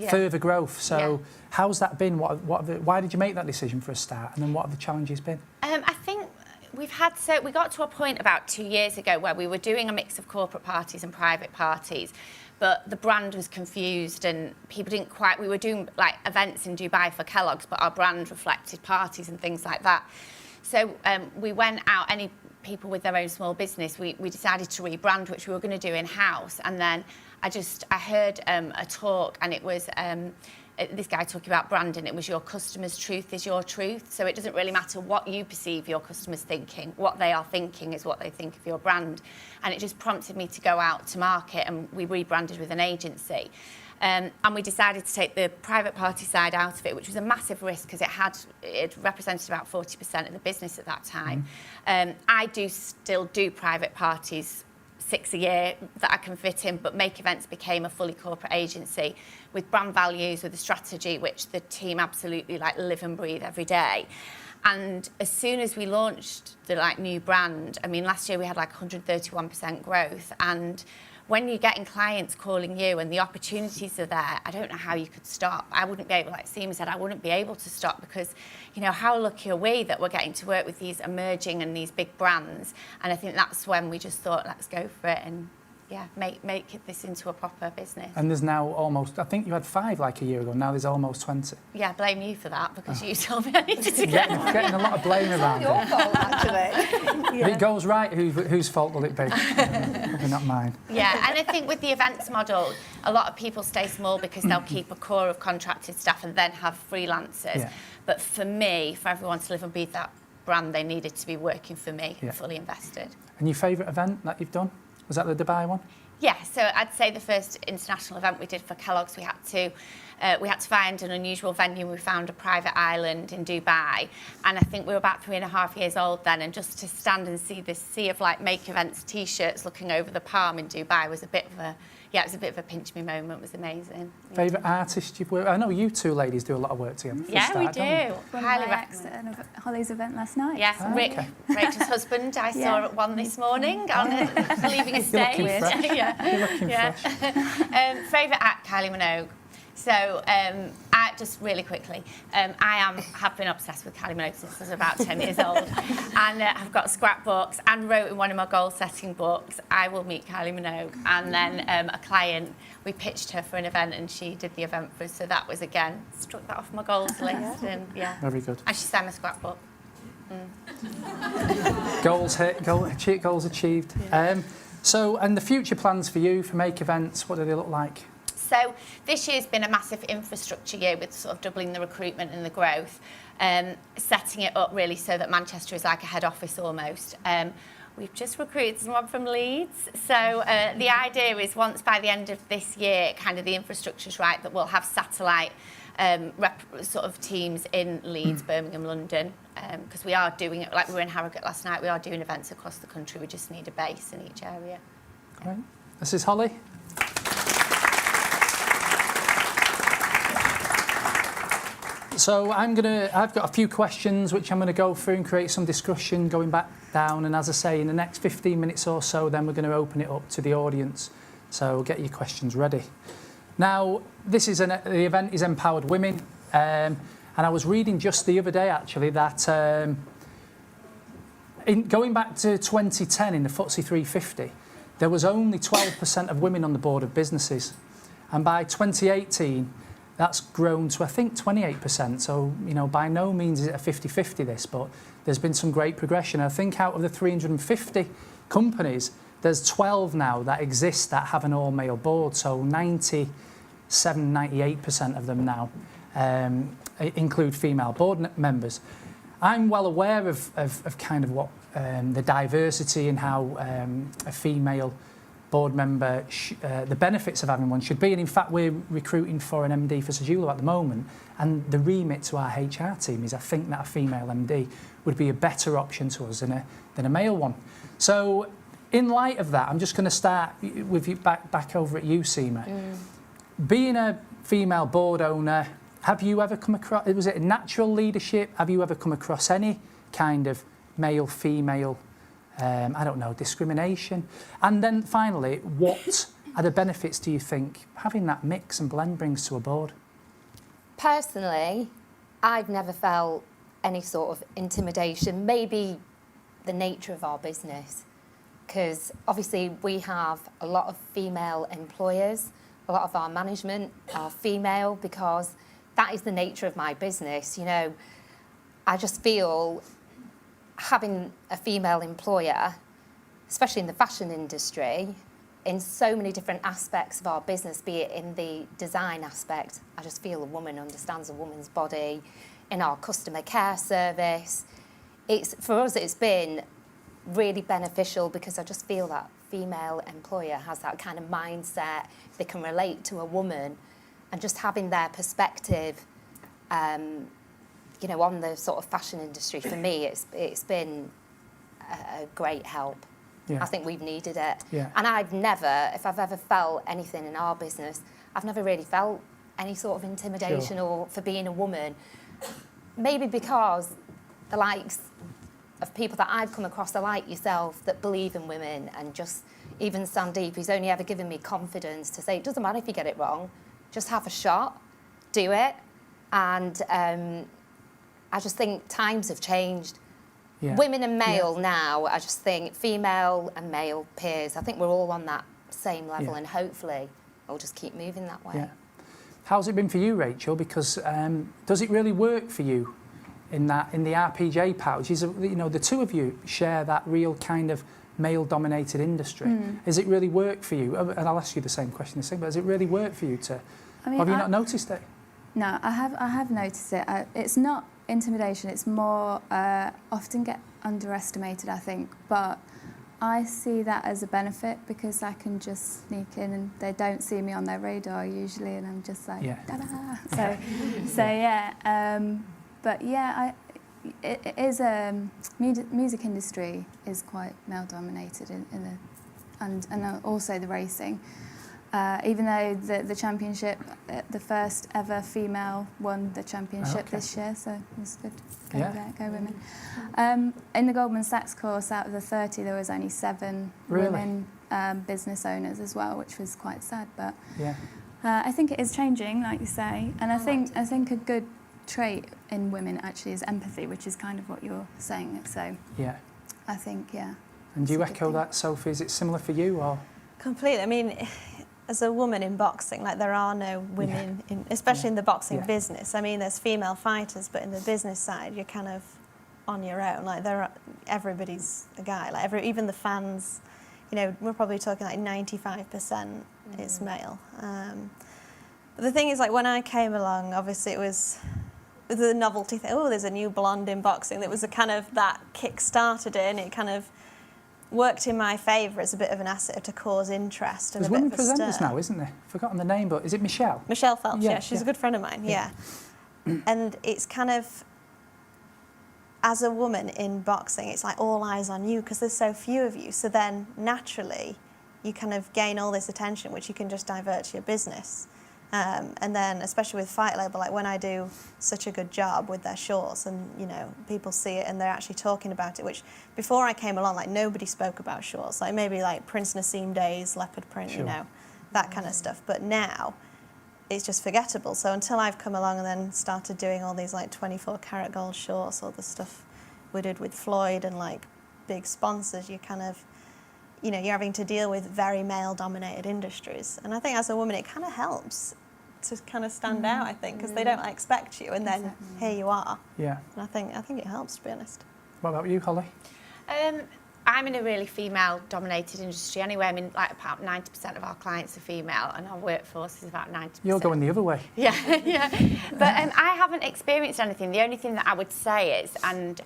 further growth. So how's that been? Why did you make that decision for a start? And then what have the challenges been? I think we got to a point about 2 years ago where we were doing a mix of corporate parties and private parties, but the brand was confused and people didn't quite. We were doing like events in Dubai for Kellogg's, but our brand reflected parties and things like that. So we went out. Any people with their own small business, we decided to rebrand, which we were going to do in house. And then I heard a talk, and it was. This guy talking about branding. It was your customer's truth is your truth. So it doesn't really matter what you perceive your customers thinking. What they are thinking is what they think of your brand. And it just prompted me to go out to market, and we rebranded with an agency. And we decided to take the private party side out of it, which was a massive risk because it represented about 40% of the business at that time. I still do private parties 6 a year that I can fit in, but Make Events became a fully corporate agency with brand values, with a strategy which the team absolutely live and breathe every day. And as soon as we launched the new brand, I mean, last year we had 131% growth. And when you're getting clients calling you and the opportunities are there, I don't know how you could stop. I wouldn't be able, like Seema said, I wouldn't be able to stop because, you know, how lucky are we that we're getting to work with these emerging and these big brands? And I think that's when we just thought, let's go for it and, make this into a proper business. And there's now almost, I think you had 5 a year ago, now there's almost 20. Yeah, blame you for that because you told me I needed to get Getting a lot of blame around it. Your fault, actually. If it goes right, whose fault will it be? Probably not mine. Yeah, and I think with the events model, a lot of people stay small because they'll keep a core of contracted staff and then have freelancers. Yeah. But for me, for everyone to live and breathe that brand, they needed to be working for me, fully invested. And your favourite event that you've done? Was that the Dubai one? Yeah, so I'd say the first international event we did for Kellogg's, we had to find an unusual venue. We found a private island in Dubai, and I think we were about 3.5 years old then. And just to stand and see this sea of Make Events T-shirts looking over the palm in Dubai was a bit of a pinch me moment. It was amazing. Favourite artist you've worked with? I know you two ladies do a lot of work together. Yeah, we do. One Highly of my ex recommend. at Holly's event last night. Yes, Rick, Rachel's husband, I saw at 1 this morning on leaving a stage. You're looking fresh. You're looking fresh. Favourite act, Kylie Minogue. So, just really quickly, have been obsessed with Kylie Minogue since I was about 10 years old, and I've got scrapbooks and wrote in one of my goal-setting books, I will meet Kylie Minogue. And then a client, we pitched her for an event, and she did the event for us. So that was again struck that off my goals list, and Very good. and she signed my scrapbook. Goals hit, goals achieved. Yeah. So, and the future plans for you for Make Events, what do they look like? So this year's been a massive infrastructure year with sort of doubling the recruitment and the growth, setting it up really so that Manchester is like a head office almost. We've just recruited someone from Leeds. So the idea is once by the end of this year, kind of the infrastructure's right, that we'll have satellite sort of teams in Leeds, Birmingham, London, because we are doing it, like we were in Harrogate last night, we are doing events across the country. We just need a base in each area. Great. This is Holly. So I've got a few questions which I'm going to go through and create some discussion going back down. And as I say, in the next 15 minutes or so, then we're going to open it up to the audience. So get your questions ready. Now, the event is Empowered Women. And I was reading just the other day, actually, that going back to 2010 in the FTSE 350, there was only 12% of women on the board of businesses. And by 2018, that's grown to, I think, 28%. So, you know, by no means is it a 50-50 this, but there's been some great progression. I think out of the 350 companies, there's 12 now that exist that have an all-male board, so 98% of them now include female board members. I'm well aware of kind of what the diversity and how a female board member, the benefits of having one should be. And in fact, we're recruiting for an MD for Sejulo at the moment. And the remit to our HR team is I think that a female MD would be a better option to us than a male one. So in light of that, I'm just going to start with you back over at you, Seema. Being a female board owner, have you ever come across, was it natural leadership? Have you ever come across any kind of male-female, I don't know, discrimination? And then finally, what are the benefits, do you think, having that mix and blend brings to a board? Personally, I've never felt any sort of intimidation, maybe the nature of our business, because obviously we have a lot of female employers, a lot of our management are female, because that is the nature of my business. You know, I just feel having a female employer, especially in the fashion industry, in so many different aspects of our business, be it in the design aspect, I just feel a woman understands a woman's body. In our customer care service, for us it's been really beneficial, because I just feel that female employer has that kind of mindset, they can relate to a woman, and just having their perspective, you know, on the sort of fashion industry, for me it's been a great help. Yeah. I think we've needed it. Yeah. And I've never, if I've ever felt anything in our business, I've never really felt any sort of intimidation or for being a woman. Maybe because the likes of people that I've come across are like yourself, that believe in women, and just even Sandeep, who's only ever given me confidence to say, it doesn't matter if you get it wrong, just have a shot, do it. And I just think times have changed. Yeah. Women and male now, I just think female and male peers, I think we're all on that same level, and hopefully we'll just keep moving that way. Yeah. How's it been for you, Rachel? Because does it really work for you in the RPJ pouch? You know, the two of you share that real kind of male-dominated industry. Has it really worked for you? And I'll ask you the same question, but has it really worked for you have you not noticed it? No, I have noticed it. It's not intimidation, it's more often get underestimated, I think, but I see that as a benefit, because I can just sneak in and they don't see me on their radar usually, and I'm just like, da-da. So yeah, but yeah, it is music industry is quite male dominated and also the racing. Even though the championship, the first ever female won the championship this year, so it was good. Go women. In the Goldman Sachs course, out of the 30, there was only 7 women business owners as well, which was quite sad. But I think it is changing, like you say, and I think a good trait in women actually is empathy, which is kind of what you're saying. So I think And do you echo that, Sophie? Is it similar for you, or? Completely. I mean, as a woman in boxing, like there are no women, especially in the boxing business. I mean, there's female fighters, but in the business side, you're kind of on your own. Like everybody's a guy. Like even the fans, you know, we're probably talking like 95% it's male. But the thing is, like when I came along, obviously it was the novelty thing. Oh, there's a new blonde in boxing. That was a kind of that kick-started it, and it kind of worked in my favour as a bit of an asset to cause interest and There's a bit women of a presenters stir. now, isn't there? Forgotten the name, but is it Michelle? Michelle Phelps, she's a good friend of mine, And it's kind of, as a woman in boxing, it's like all eyes on you because there's so few of you. So then naturally, you kind of gain all this attention, which you can just divert to your business. And then, especially with Fight Label, like when I do such a good job with their shorts and, you know, people see it and they're actually talking about it, which before I came along, like nobody spoke about shorts, like maybe like Prince Nassim days, leopard print, you know, that kind of stuff. But now it's just forgettable. So until I've come along and then started doing all these like 24 karat gold shorts, all the stuff we did with Floyd and like big sponsors, you kind of, you know, you're having to deal with very male dominated industries. And I think as a woman, it kind of helps to kind of stand out, I think, because they don't expect you, and then here you are. Yeah. And I think it helps, to be honest. What about you, Holly? I'm in a really female-dominated industry anyway. I mean, like about 90% of our clients are female, and our workforce is about 90%. You're going the other way. Yeah, yeah. But I haven't experienced anything. The only thing that I would say is, and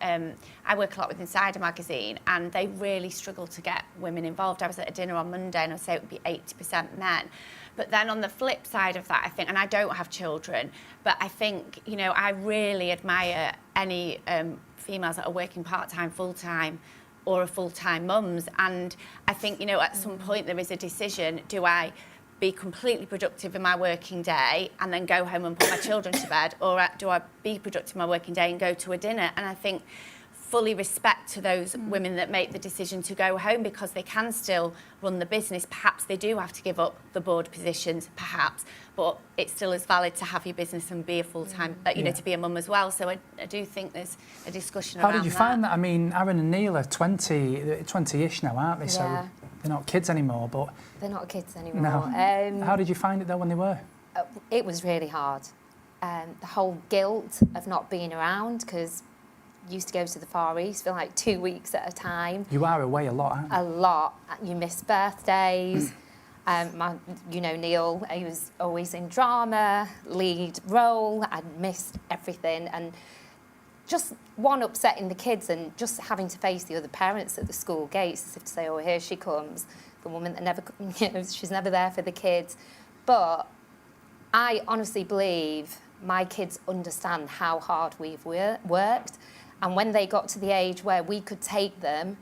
I work a lot with Insider magazine, and they really struggle to get women involved. I was at a dinner on Monday, and I'd say it would be 80% men. But then on the flip side of that, I think, and I don't have children, but I think, you know, I really admire any females that are working part-time, full-time, or are full-time mums. And I think, you know, at some point there is a decision, do I be completely productive in my working day and then go home and put my children to bed, or do I be productive in my working day and go to a dinner? And I think fully respect to those women that make the decision to go home, because they can still run the business. Perhaps they do have to give up the board positions, perhaps, but it's still as valid to have your business and be a full-time, you know, to be a mum as well. So I do think there's a discussion around that. How did you find that? I mean, Aaron and Neil are 20-ish now, aren't they? Yeah. So they're not kids anymore, but... They're not kids anymore. No. How did you find it, though, when they were? It was really hard. The whole guilt of not being around, because used to go to the Far East for like 2 weeks at a time. You are away a lot, aren't you? A lot. You miss birthdays. You know, Neil, he was always in drama, lead role. I'd missed everything. And just one, upsetting the kids, and just having to face the other parents at the school gates as if to say, oh, here she comes, the woman that never, you know, she's never there for the kids. But I honestly believe my kids understand how hard we've worked. And when they got to the age where we could take them,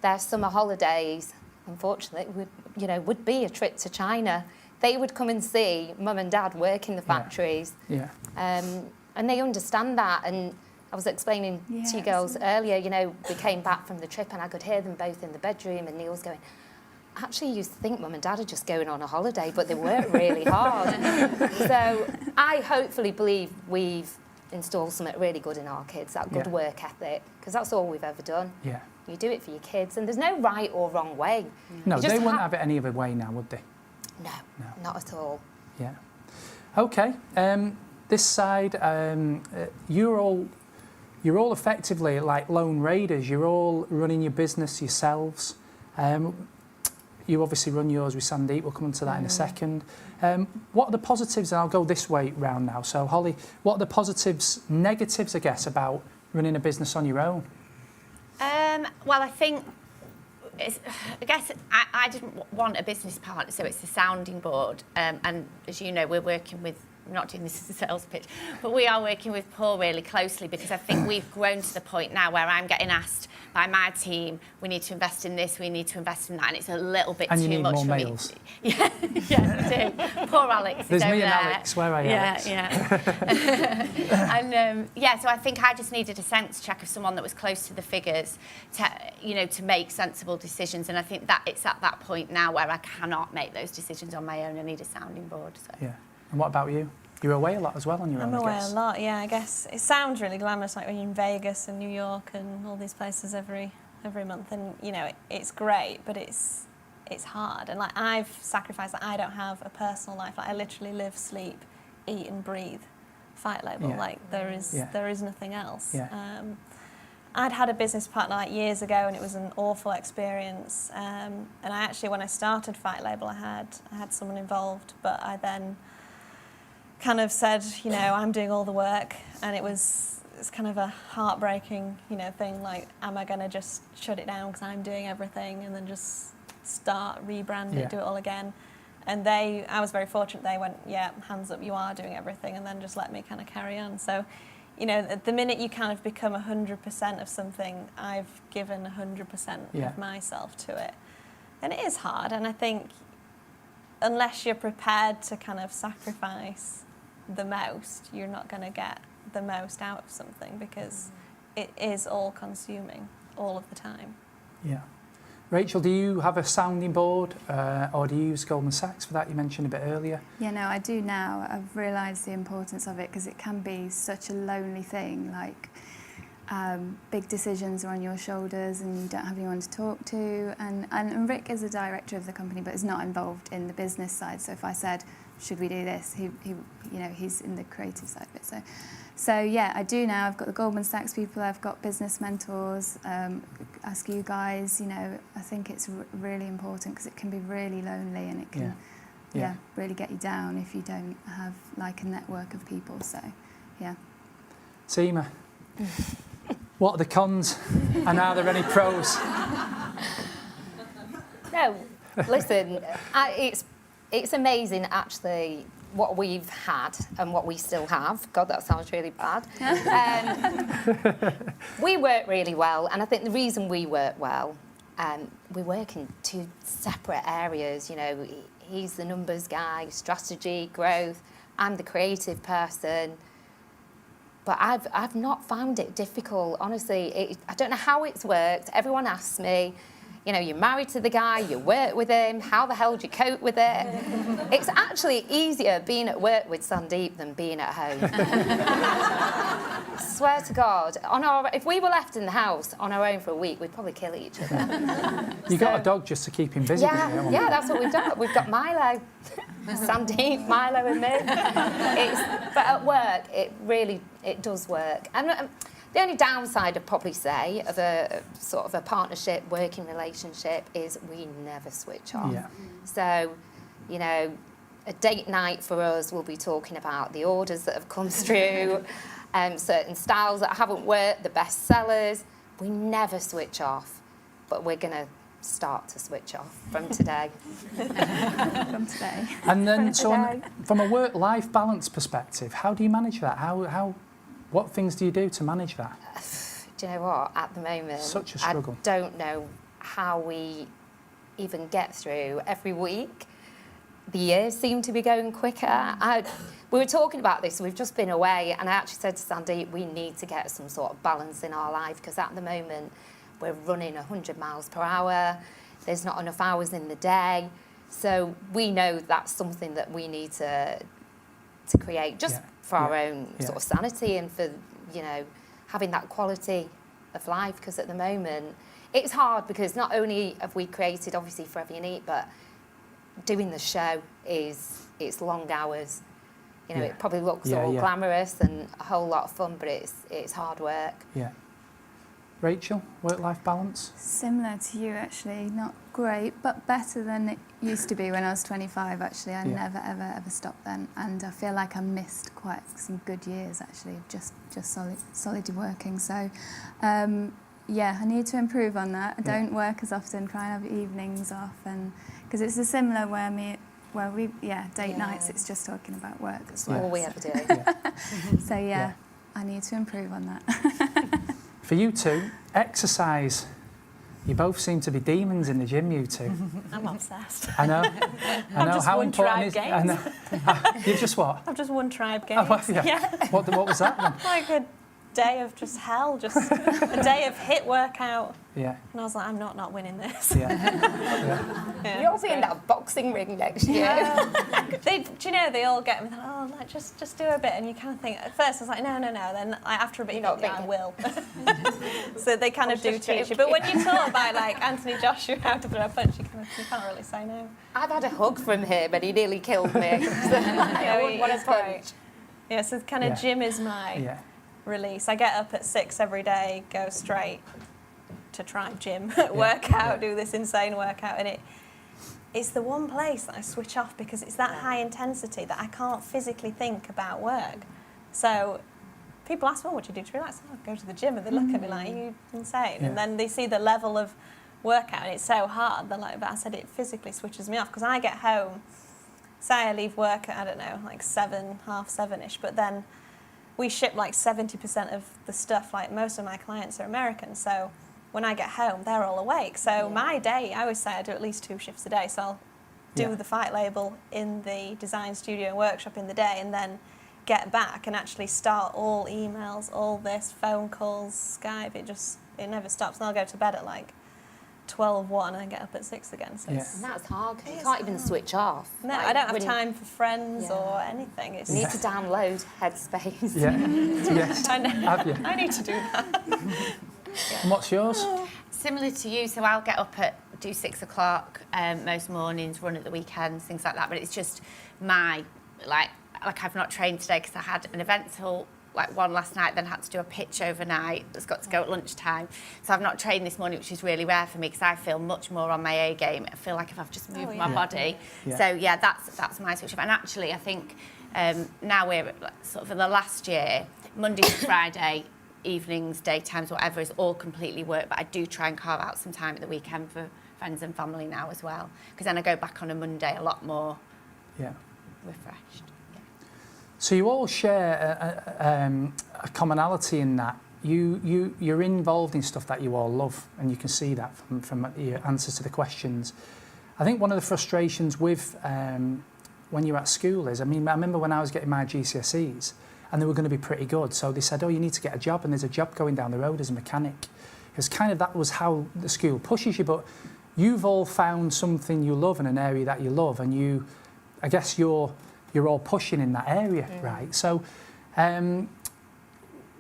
their summer holidays, unfortunately, would be a trip to China. They would come and see mum and dad work in the factories. Yeah. And they understand that. And I was explaining to you girls earlier, you know, we came back from the trip and I could hear them both in the bedroom, and Neil's going, actually, you used to think mum and dad are just going on a holiday, but they work really hard. So I hopefully believe we've install something really good in our kids, that good work ethic, because that's all we've ever done. Yeah. You do it for your kids, and there's no right or wrong way. No, they wouldn't have it any other way now, would they? No, not at all. Yeah. Okay. This side, you're all effectively like lone raiders. You're all running your business yourselves. You obviously run yours with Sandeep. We'll come on to that in a second. What are the positives? And I'll go this way round now. So, Holly, what are the positives, negatives, I guess, about running a business on your own? Well, I think, I didn't want a business partner, so it's a sounding board. And as you know, we're working with, I'm not doing this as a sales pitch, but we are working with Paul really closely, because I think we've grown to the point now where I'm getting asked by my team, we need to invest in this, we need to invest in that, and it's a little bit and too much for me. And you need more males. Yeah, we do. Poor Alex There's is over me and there. Alex. Where are you, Alex? Yeah. And so I think I just needed a sense check of someone that was close to the figures to make sensible decisions. And I think that it's at that point now where I cannot make those decisions on my own. I need a sounding board. So. Yeah. And what about you? You're away a lot as well on your own, I'm away I guess. a lot, yeah, I guess. It sounds really glamorous, like when you're in Vegas and New York and all these places every month, and, you know, it's great, but it's hard. And, like, I've sacrificed that. I don't have a personal life. Like, I literally live, sleep, eat and breathe Fight Label. Yeah. Like, there is nothing else. Yeah. I'd had a business partner, like, years ago, and it was an awful experience. And I actually, when I started Fight Label, I had someone involved, but I then kind of said, you know, I'm doing all the work, and it's kind of a heartbreaking, you know, thing, like, am I going to just shut it down because I'm doing everything, and then just start, rebrand it, do it all again? And I was very fortunate, they went, yeah, hands up, you are doing everything, and then just let me kind of carry on. So, you know, the minute you kind of become 100% of something, I've given 100% of myself to it. And it is hard, and I think unless you're prepared to kind of sacrifice the most, you're not going to get the most out of something, because it is all consuming all of the time. Yeah. Rachel, do you have a sounding board or do you use Goldman Sachs for that? You mentioned a bit earlier. Yeah, no, I do now. I've realised the importance of it, because it can be such a lonely thing. Like, big decisions are on your shoulders and you don't have anyone to talk to. And Rick is a director of the company, but is not involved in the business side. So if I said, should we do this? He he's in the creative side of it. So yeah, I do now. I've got the Goldman Sachs people. I've got business mentors. Ask you guys. I think it's really important because it can be really lonely and it can, really get you down if you don't have like a network of people. So, yeah. Seema, what are the cons, and are there any pros? No, listen, it's amazing actually what we've had and what we still have. God, that sounds really bad. We work really well, and I think the reason we work well, we work in two separate areas. He's the numbers guy, strategy, growth. I'm the creative person. But I've not found it difficult, honestly. I don't know how it's worked. Everyone asks me, you're married to the guy, you work with him, how the hell do you cope with it? It's actually easier being at work with Sandeep than being at home. Swear to God, if we were left in the house on our own for a week, we'd probably kill each other. You got a dog just to keep him busy, didn't you? Yeah, that's what we've done. We've got Milo. Sandeep, Milo and me. But at work, it does work. And the only downside I'd probably say of a sort of a partnership, working relationship is we never switch off. Yeah. So, a date night for us, we'll be talking about the orders that have come through, certain styles that haven't worked, the best sellers. We never switch off, but we're going to start to switch off from today. From today. And then, from a work-life balance perspective, how do you manage that? What things do you do to manage that? Do you know what? At the moment, such a struggle. I don't know how we even get through every week. The years seem to be going quicker. We were talking about this, we've just been away, and I actually said to Sandeep, we need to get some sort of balance in our life, because at the moment, we're running 100 miles per hour. There's not enough hours in the day. So we know that's something that we need to create just for our own sort of sanity and for, having that quality of life. Because at the moment, it's hard because not only have we created, obviously, Forever Unique, but doing the show it's long hours. It probably looks all glamorous and a whole lot of fun, but it's hard work. Yeah. Rachel, work-life balance? Similar to you, actually. Not great, but better than it used to be when I was 25, actually. I never, ever stopped then. And I feel like I missed quite some good years, actually, of just solidly working. So, I need to improve on that. I don't work as often, try and have evenings off. And because it's a similar date nights, it's just talking about work as well. All we ever do. So, I need to improve on that. For you two, exercise. You both seem to be demons in the gym, you two. I'm obsessed. I know. Just How won important tribe is? I know. You've just what? I've just won tribe games. Oh, well, yeah. What was that then? Like a day of just hell, just a day of hit workout. Yeah. And I was like, I'm not winning this. Yeah. You'll be in that boxing ring next year. They all get me, just do a bit, and you kind of think, at first I was like, no, then after a bit, I will. So they kind of do teach you. But when you talk about like Anthony Joshua, how to throw a punch, you can't really say no. I've had a hug from him, but he nearly killed me. I wouldn't want to punch. Yeah, so kind of gym is my release. I get up at 6 every day, go straight to Tribe Gym, work out, do this insane workout, and it's the one place that I switch off because it's that high intensity that I can't physically think about work. So people ask, what do you do to relax? I go to the gym, and they look at me like, are you insane? And then they see the level of workout, and it's so hard. They're like, but I said it physically switches me off because I get home, say I leave work at, I don't know, like 7, half 7-ish, but then we ship like 70% of the stuff. Like most of my clients are American, so when I get home, they're all awake. So my day, I always say I do at least 2 shifts a day. So I'll do the fight label in the design studio and workshop in the day, and then get back and actually start all emails, all this, phone calls, Skype. It never stops. And I'll go to bed at like 12:1 and I get up at 6 again. So Yeah. it's, And that's hard because It you is can't even hard. switch off. no, Like, I don't have when time for friends Yeah. or anything. It's You need to download Headspace. Yeah. Yes. I know. Have you? I need to do that. And what's yours? Similar to you, so I'll get up do 6 o'clock most mornings, run at the weekends, things like that. But it's just my, like I've not trained today because I had an event till like 1 last night, then had to do a pitch overnight that's got to go at lunchtime. So I've not trained this morning, which is really rare for me because I feel much more on my A game. I feel like if I've just moved my yeah. body. Yeah. So yeah, that's my switch up. And actually, I think now we're sort of in the last year, Monday to Friday, evenings, daytimes, whatever, is all completely work. But I do try and carve out some time at the weekend for friends and family now as well. Because then I go back on a Monday a lot more Yeah. refreshed. So So you all share a commonality in that. You're involved in stuff that you all love, and you can see that from your answers to the questions. I think one of the frustrations with when you're at school is, I remember when I was getting my GCSEs, and they were going to be pretty good. So they said, oh, you need to get a job, and there's a job going down the road as a mechanic. Because kind of that was how the school pushes you, but you've all found something you love in an area that you love, and I guess you're all pushing in that area, right? So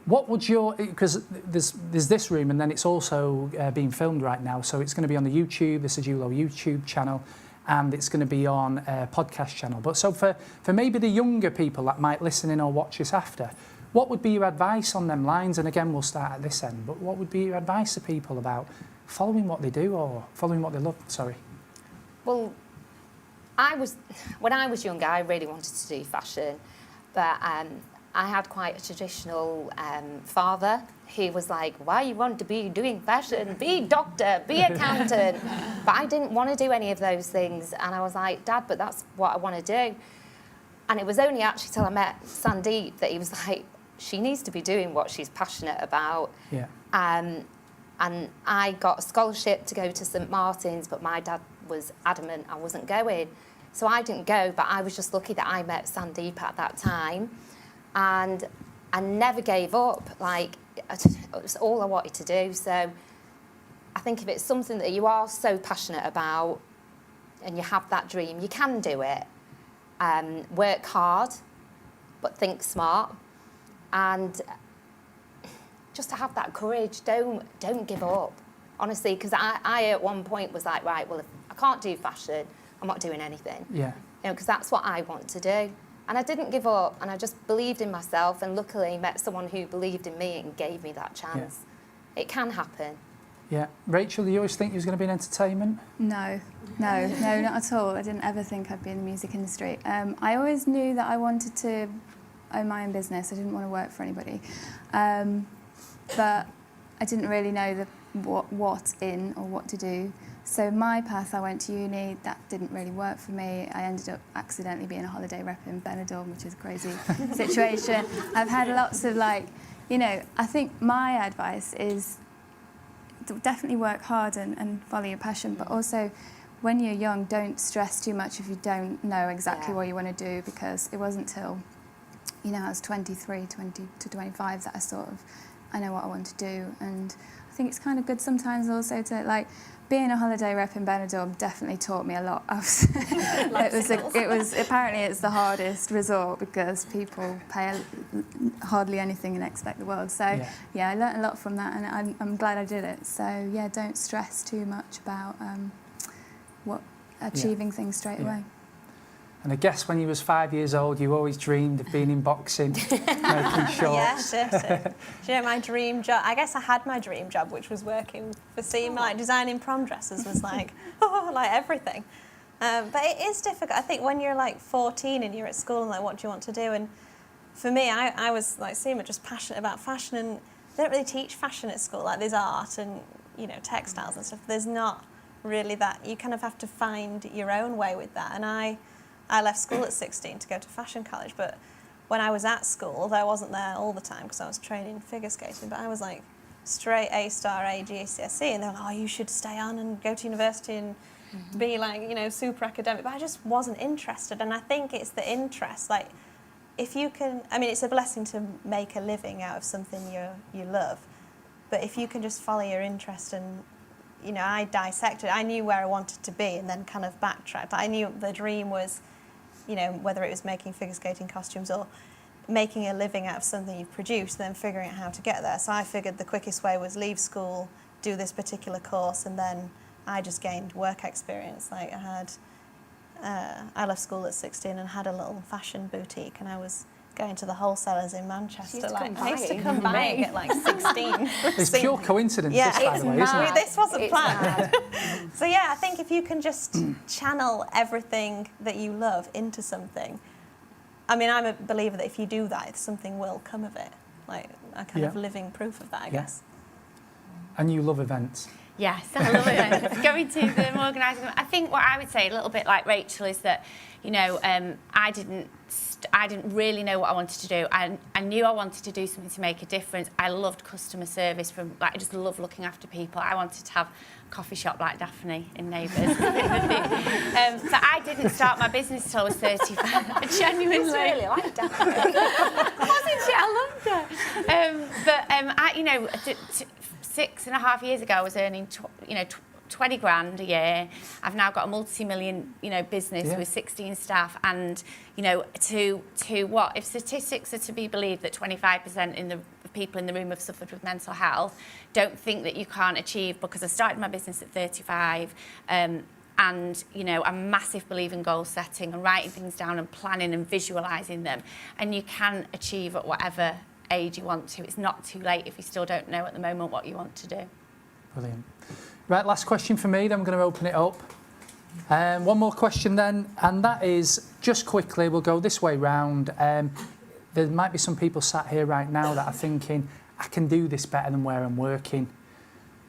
what would because there's this room, and then it's also being filmed right now, so it's going to be on the YouTube, the Sedulo YouTube channel, and it's going to be on a podcast channel. But so for maybe the younger people that might listen in or watch this after, what would be your advice on them lines? And again, we'll start at this end, but what would be your advice to people about following what they do or following what they love? Sorry. Well, when I was younger, I really wanted to do fashion, but I had quite a traditional father who was like, why you want to be doing fashion? Be doctor, be accountant. But I didn't want to do any of those things. And I was like, Dad, but that's what I want to do. And it was only actually till I met Sandeep that he was like, she needs to be doing what she's passionate about. Yeah. And I got a scholarship to go to St Martin's, but my dad was adamant I wasn't going. So I didn't go, but I was just lucky that I met Sandeep at that time. And I never gave up. Like, it was all I wanted to do. So I think if it's something that you are so passionate about and you have that dream, you can do it. Work hard, but think smart. And just to have that courage, don't give up. Honestly, because I at one point was like, right, well, if I can't do fashion, I'm not doing anything. Yeah. Because that's what I want to do. And I didn't give up, and I just believed in myself, and luckily met someone who believed in me and gave me that chance. Yeah. It can happen. Yeah. Rachel, you always think you was going to be in entertainment? No, not at all. I didn't ever think I'd be in the music industry. I always knew that I wanted to own my own business. I didn't want to work for anybody. But I didn't really know what in or what to do. So my path, I went to uni, that didn't really work for me. I ended up accidentally being a holiday rep in Benidorm, which is a crazy situation. I've had lots of I think my advice is to definitely work hard and follow your passion, but also when you're young, don't stress too much if you don't know exactly what you want to do, because it wasn't till, I was 20 to 25 that I know what I want to do. And I think it's kind of good sometimes also to being a holiday rep in Benidorm definitely taught me a lot. It was apparently it's the hardest resort because people pay hardly anything and expect the world. So I learnt a lot from that, and I'm glad I did it. So don't stress too much about achieving things straight away. And I guess when you was 5 years old, you always dreamed of being in boxing, making shorts. Yes. Do you know my dream job? I guess I had my dream job, which was working for SEMA, designing prom dresses was everything. But it is difficult. I think when you're 14 and you're at school and what do you want to do? And for me, I was like SEMA, just passionate about fashion, and they don't really teach fashion at school. There's art and textiles and stuff. There's not really that. You kind of have to find your own way with that. And I left school at 16 to go to fashion college, but when I was at school, although I wasn't there all the time because I was training figure skating, but I was straight A-star A GCSE, and they were like, oh, you should stay on and go to university and be super academic, but I just wasn't interested. And I think it's the interest, if you can, it's a blessing to make a living out of something you love, but if you can just follow your interest and you know, I dissected. I knew where I wanted to be and then kind of backtracked. I knew the dream was, you know, whether it was making figure skating costumes or making a living out of something you've produced, then figuring out how to get there. So I figured the quickest way was leave school, do this particular course, and then I just gained work experience. Like I left school at 16 and had a little fashion boutique, and I was going to the wholesalers in Manchester. I used to come buying at like 16. It's pure coincidence, Yeah, this, by the way, isn't it? This wasn't It's planned. So yeah, I think if you can just channel everything that you love into something, I mean, I'm a believer that if you do that, something will come of it. Like a kind of living proof of that, I guess. And you love events. Yes, I love it. Going to them, organising them. I think what I would say, a little bit like Rachel, is that, you know, I didn't really know what I wanted to do. I knew I wanted to do something to make a difference. I loved customer service. I just love looking after people. I wanted to have a coffee shop like Daphne in Neighbours. So I didn't start my business until I was 35. Genuinely. I really like Daphne. Wasn't she? I loved her. I, you know, 6.5 years ago, I was earning, 20 grand a year. I've now got a multi-million, business with 16 staff, and, to what? If statistics are to be believed that 25% of people in the room have suffered with mental health, don't think that you can't achieve, because I started my business at 35, and, I'm a massive believer in goal setting and writing things down and planning and visualising them, and you can achieve at whatever age you want to. It's not too late if you still don't know at the moment what you want to do. Brilliant. Right, last question for me, then I'm going to open it up. One more question then, and that is, just quickly, we'll go this way round. There might be some people sat here right now that are thinking, I can do this better than where I'm working.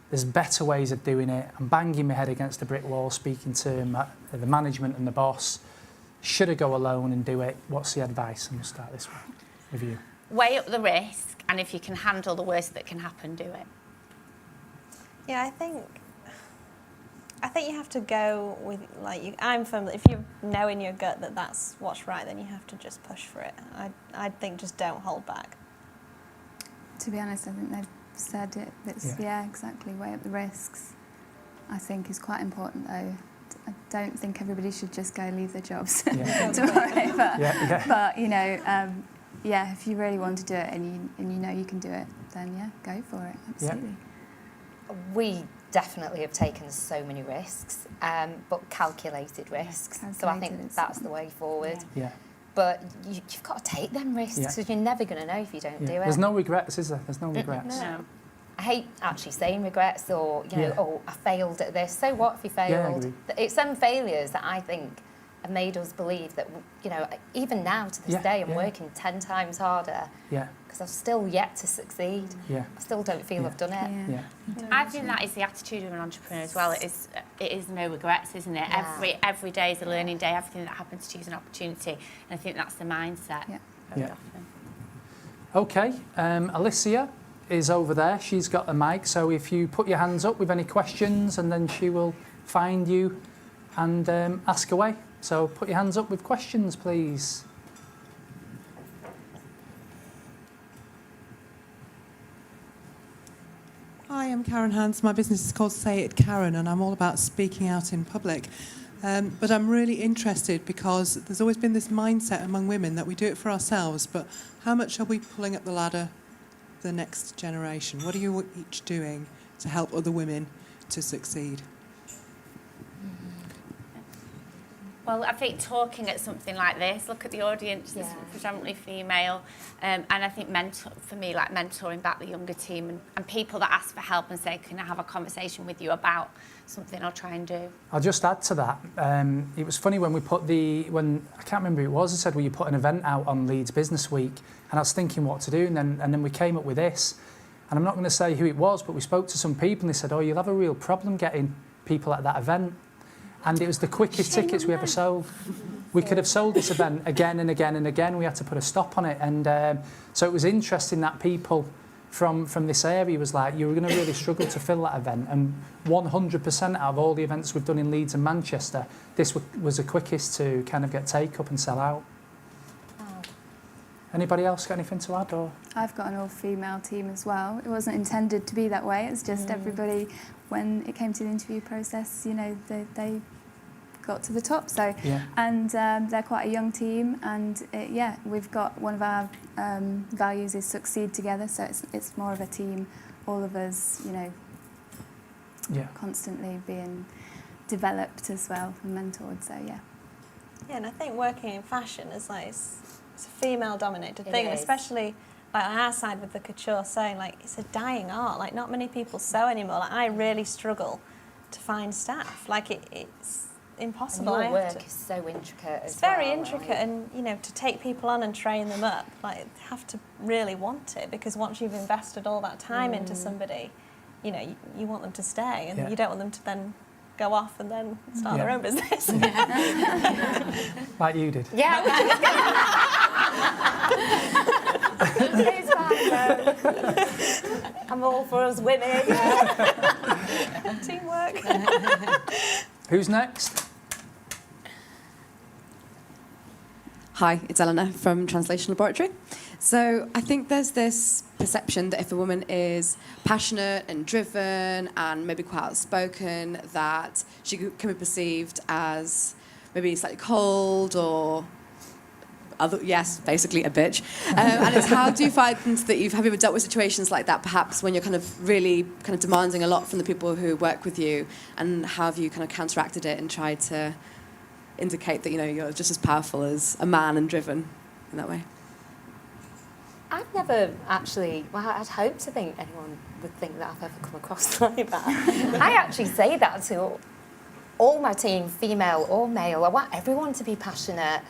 There's better ways of doing it. I'm banging my head against a brick wall speaking to the management and the boss. Should I go alone and do it? What's the advice? And we'll start this way with you. Weigh up the risk, and if you can handle the worst that can happen, do it. Yeah, I think you have to go with, I'm firm, if you know in your gut that that's what's right, then you have to just push for it. I think just don't hold back. To be honest, I think they've said it. Yeah, exactly. Weigh up the risks, I think, is quite important, though. I don't think everybody should just go leave their jobs tomorrow. But if you really want to do it and you know you can do it, then go for it. Absolutely. Yeah. We definitely have taken so many risks, but calculated risks. So I think that's the way forward. Yeah. But you've got to take them risks, because you're never going to know if you don't do it. There's no regrets, is there? There's no regrets. No. I hate actually saying regrets, or oh, I failed at this. So what if you failed? Yeah, I agree. It's some failures that I think have made us believe that, even now to this day, I'm working 10 times harder. Yeah. Because I've still yet to succeed. Yeah. I still don't feel I've done it. Yeah. I think that is the attitude of an entrepreneur as well. It is no regrets, isn't it? Yeah. Every day is a learning day. Everything that happens to you is an opportunity, and I think that's the mindset. Very often. Okay, Alicia is over there. She's got the mic, so if you put your hands up with any questions, and then she will find you and ask away. So put your hands up with questions, please. Hi, I'm Karen Hans. My business is called Say It Karen, and I'm all about speaking out in public. But I'm really interested because there's always been this mindset among women that we do it for ourselves, but how much are we pulling up the ladder the next generation? What are you each doing to help other women to succeed? Well, I think talking at something like this, look at the audience, it's predominantly female, and I think mentoring back the younger team and people that ask for help and say, can I have a conversation with you about something I'll try and do. I'll just add to that. It was funny when we put I can't remember who it was, I said, well, you put an event out on Leeds Business Week, and I was thinking what to do, and then we came up with this. And I'm not going to say who it was, but we spoke to some people and they said, oh, you'll have a real problem getting people at that event. And it was the quickest tickets we ever sold. We could have sold this event again and again and again. We had to put a stop on it. And so it was interesting that people from this area was like, you were going to really struggle to fill that event. And 100% out of all the events we've done in Leeds and Manchester, this was the quickest to kind of get take up and sell out. Anybody else got anything to add? Or I've got an all-female team as well. It wasn't intended to be that way. It's just everybody, when it came to the interview process, you know, they got to the top. So, yeah. and they're quite a young team, and we've got one of our values is succeed together. So it's more of a team, all of us, you know, constantly being developed as well and mentored. So yeah. Yeah, and I think working in fashion is like it's a female-dominated thing, is. especially like on our side with the couture sewing. Like it's a dying art. Like not many people sew anymore. Like I really struggle to find staff. Like it's impossible. And your I have work to- is so intricate as It's very well, intricate, right? and you know, to take people on and train them up, like you have to really want it, because once you've invested all that time into somebody, you know, you want them to stay, and you don't want them to then go off and then start their own business. Like you did. Yeah. It's fine, though. I'm all for us women. Teamwork. Who's next? Hi, it's Eleanor from Translation Laboratory. So I think there's this perception that if a woman is passionate and driven and maybe quite outspoken, that she can be perceived as maybe slightly cold or basically a bitch. And it's how do you find that have you ever dealt with situations like that, perhaps when you're kind of really kind of demanding a lot from the people who work with you, and how have you kind of counteracted it and tried to indicate that, you know, you're just as powerful as a man and driven in that way? I've never actually, well, I'd hope to think anyone would think that I've ever come across like that. I actually say that to all my team, female or male. I want everyone to be passionate.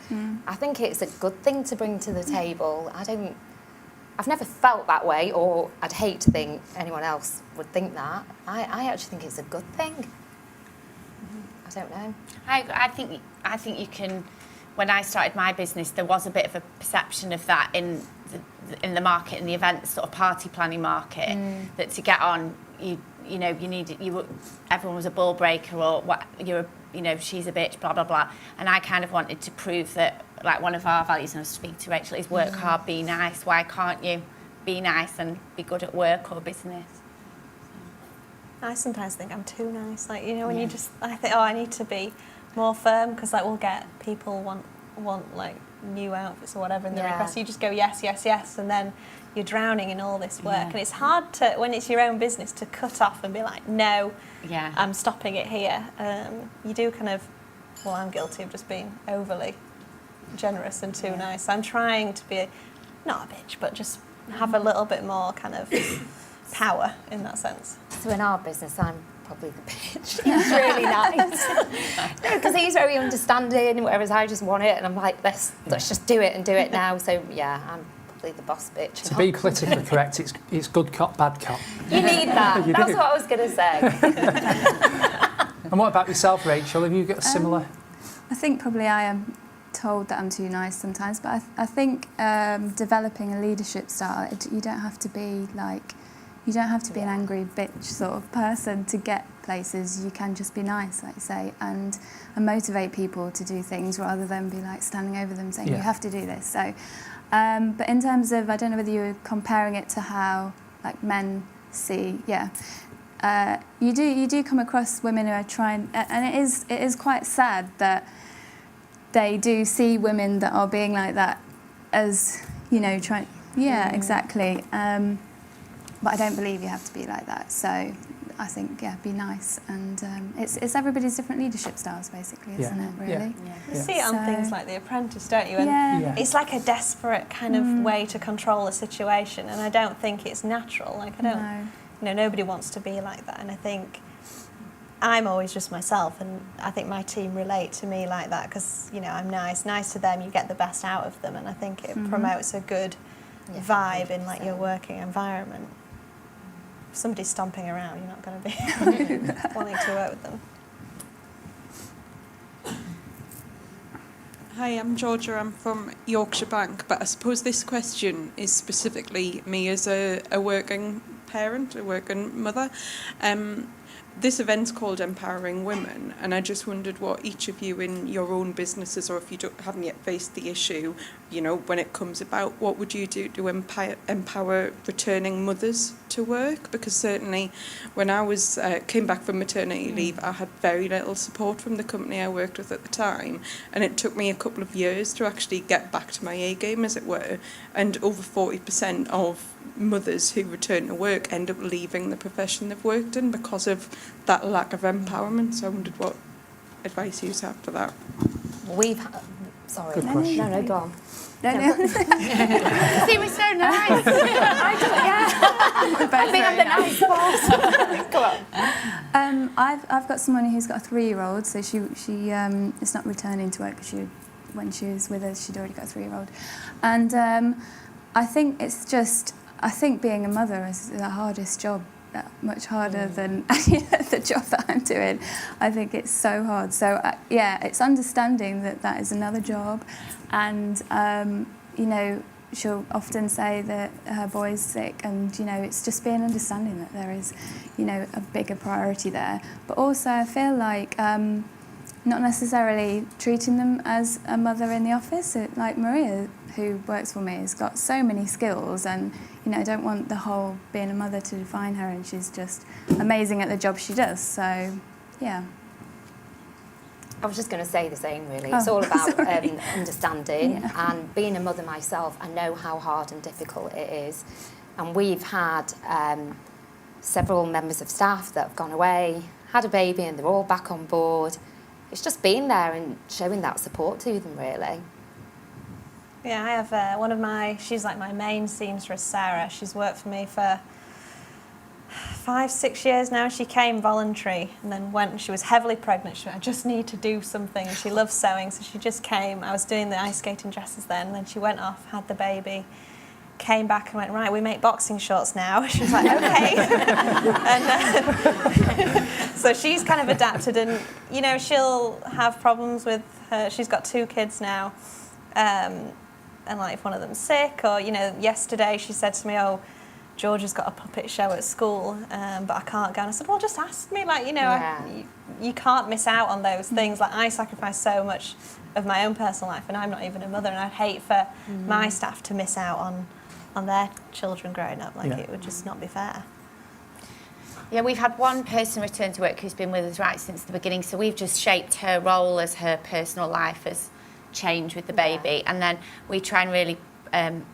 I think it's a good thing to bring to the table. I've never felt that way, or I'd hate to think anyone else would think that. I actually think it's a good thing. I don't know. I think you can. When I started my business, there was a bit of a perception of that in the market, in the event sort of party planning market, that to get on, everyone was a ball breaker, or what she's a bitch, blah blah blah. And I kind of wanted to prove that, like, one of our values, and I was speaking to Rachel, is work hard, be nice. Why can't you be nice and be good at work or business? I sometimes think I'm too nice. Like, you know, when I think, I need to be more firm, because like we'll get people want like new outfits or whatever in the request. You just go yes, yes, yes, and then you're drowning in all this work. And it's hard to, when it's your own business, to cut off and be like, no, I'm stopping it here. You do kind of, well, I'm guilty of just being overly generous and too nice. I'm trying to be, not a bitch, but just have a little bit more kind of power in that sense. So in our business, I'm probably the bitch. He's really nice. Because he's very understanding, whereas I just want it, and I'm like, let's just do it and do it now. So yeah, I'm probably the boss bitch. To be politically correct, it's good cop, bad cop. You need that. That's what I was going to say. And what about yourself, Rachel? Have you got a similar? I think probably I am told that I'm too nice sometimes, but I think developing a leadership style, you don't have to be an angry bitch sort of person to get places. You can just be nice, like you say, and motivate people to do things rather than be like standing over them saying you have to do this. So, but in terms of, I don't know whether you were comparing it to how like men see, you do come across women who are trying, and it is quite sad that they do see women that are being like that as, you know, trying. Yeah, exactly. But I don't believe you have to be like that. So I think, be nice. And it's everybody's different leadership styles, basically, isn't it, really? You see it on things like The Apprentice, don't you? And it's like a desperate kind of way to control a situation. And I don't think it's natural. Like, nobody wants to be like that. And I think I'm always just myself. And I think my team relate to me like that because, you know, I'm nice to them. You get the best out of them. And I think it promotes a good vibe in like your working environment. If somebody's stomping around, you're not going to be wanting to work with them. Hi, I'm Georgia. I'm from Yorkshire Bank, but I suppose this question is specifically me as a working parent, a working mother. This event's called Empowering Women, and I just wondered what each of you in your own businesses, or if you haven't yet faced the issue, you know, when it comes about, what would you do to empower returning mothers to work? Because certainly when I was came back from maternity leave, I had very little support from the company I worked with at the time, and it took me a couple of years to actually get back to my A game, as it were. And over 40% of mothers who return to work end up leaving the profession they've worked in because of that lack of empowerment. So I wondered what advice you have for that. Sorry. Good question. No, go on. No. See, we're so nice. I think I'm the nice boss. Go on. I've got someone who's got a 3-year-old, so she is not returning to work because when she was with us, she'd already got a 3-year-old, and I think being a mother is the hardest job. Much harder than the job that I'm doing. I think it's so hard. So yeah, it's understanding that is another job, and you know, she'll often say that her boy's sick, and you know, it's just being understanding that there is, you know, a bigger priority there. But also, I feel like not necessarily treating them as a mother in the office. Like Maria, who works for me, has got so many skills, and you know, I don't want the whole being a mother to define her, and she's just amazing at the job she does. So, yeah. I was just going to say the same, really. It's all about understanding, and being a mother myself, I know how hard and difficult it is. And we've had several members of staff that have gone away, had a baby, and they're all back on board. It's just being there and showing that support to them, really. Yeah, I have she's like my main seamstress, Sarah. She's worked for me for 5-6 years now. She came voluntary, and then when she was heavily pregnant, she went, I just need to do something. She loves sewing, so she just came. I was doing the ice skating dresses then, and then she went off, had the baby, came back and went, right, we make boxing shorts now. She was like, okay. And so she's kind of adapted, and you know, she'll have problems with her. She's got 2 kids now. And like if one of them's sick, or you know, yesterday she said to me, "Oh, Georgia's got a puppet show at school, but I can't go." And I said, "Well, just ask me. Like, you know, you can't miss out on those things. Like, I sacrifice so much of my own personal life, and I'm not even a mother, and I'd hate for my staff to miss out on their children growing up. Like, it would just not be fair." Yeah, we've had one person return to work who's been with us right since the beginning, so we've just shaped her role as her personal life has changed with the baby, and then we try and really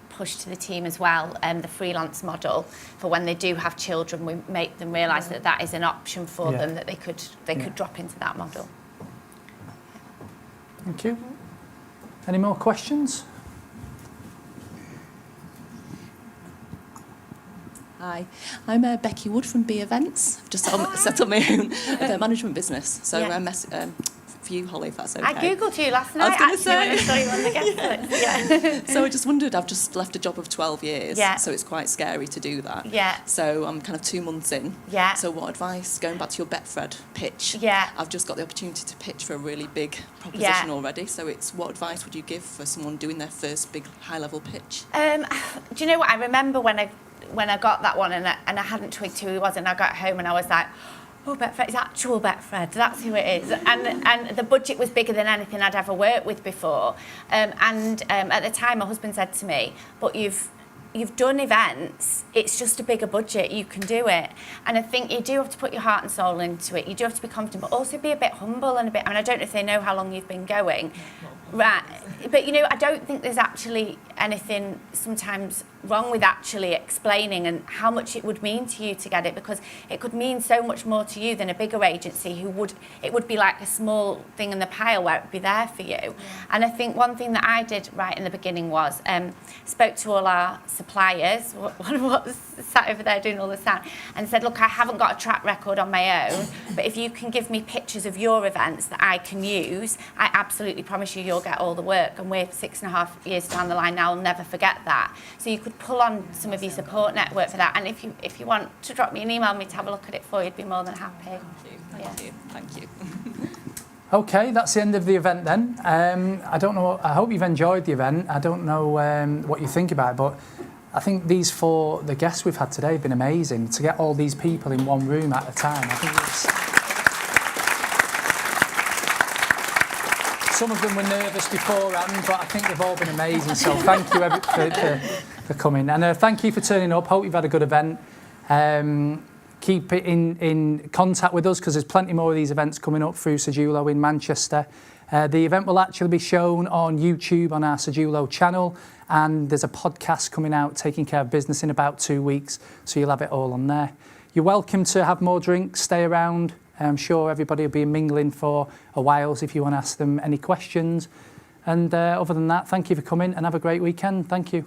push to the team as well the freelance model for when they do have children. We make them realise that is an option for them, that they could drop into that model. Thank you. Any more questions? Hi, I'm Becky Wood from B Events. I've just set up my own management business. So for you, Holly, if that's okay. I googled you last night. I was going to say. When I saw you on the guest list. So I just wondered. I've just left a job of 12 years. Yeah. So it's quite scary to do that. Yeah. So I'm kind of 2 months in. Yeah. So what advice? Going back to your Betfred pitch. Yeah. I've just got the opportunity to pitch for a really big proposition already. So what advice would you give for someone doing their first big high-level pitch? Do you know what? I remember when I got that one and I hadn't twigged who he was, and I got home and I was like, oh, Betfred, it's actual Betfred, that's who it is. And the budget was bigger than anything I'd ever worked with before. At the time, my husband said to me, but you've done events, it's just a bigger budget, you can do it. And I think you do have to put your heart and soul into it. You do have to be confident, but also be a bit humble and I don't know if they know how long you've been going. Right, but you know, I don't think there's actually anything sometimes wrong with actually explaining and how much it would mean to you to get it, because it could mean so much more to you than a bigger agency it would be like a small thing in the pile where it would be there for you. Yeah. And I think one thing that I did right in the beginning was spoke to all our suppliers, one of what's sat over there doing all the sound, and said, look, I haven't got a track record on my own, but if you can give me pictures of your events that I can use, I absolutely promise you'll get all the work. And we're 6.5 years down the line now, I'll never forget that. So you could pull on some of your support network for that, and if you want to drop me an email, me to have a look at it for you, I'd be more than happy. Thank you. Okay, that's the end of the event then. I don't know, I hope you've enjoyed the event. I don't know what you think about it, but I think the guests we've had today have been amazing. To get all these people in one room at a time, I think it's Some of them were nervous beforehand, but I think they've all been amazing. So thank you for coming. And thank you for turning up. Hope you've had a good event. Keep it in contact with us because there's plenty more of these events coming up through Sedulo in Manchester. The event will actually be shown on YouTube on our Sedulo channel, and there's a podcast coming out, Taking Care of Business, in about 2 weeks, so you'll have it all on there. You're welcome to have more drinks, stay around. I'm sure everybody will be mingling for a while if you want to ask them any questions. And other than that, thank you for coming and have a great weekend. Thank you.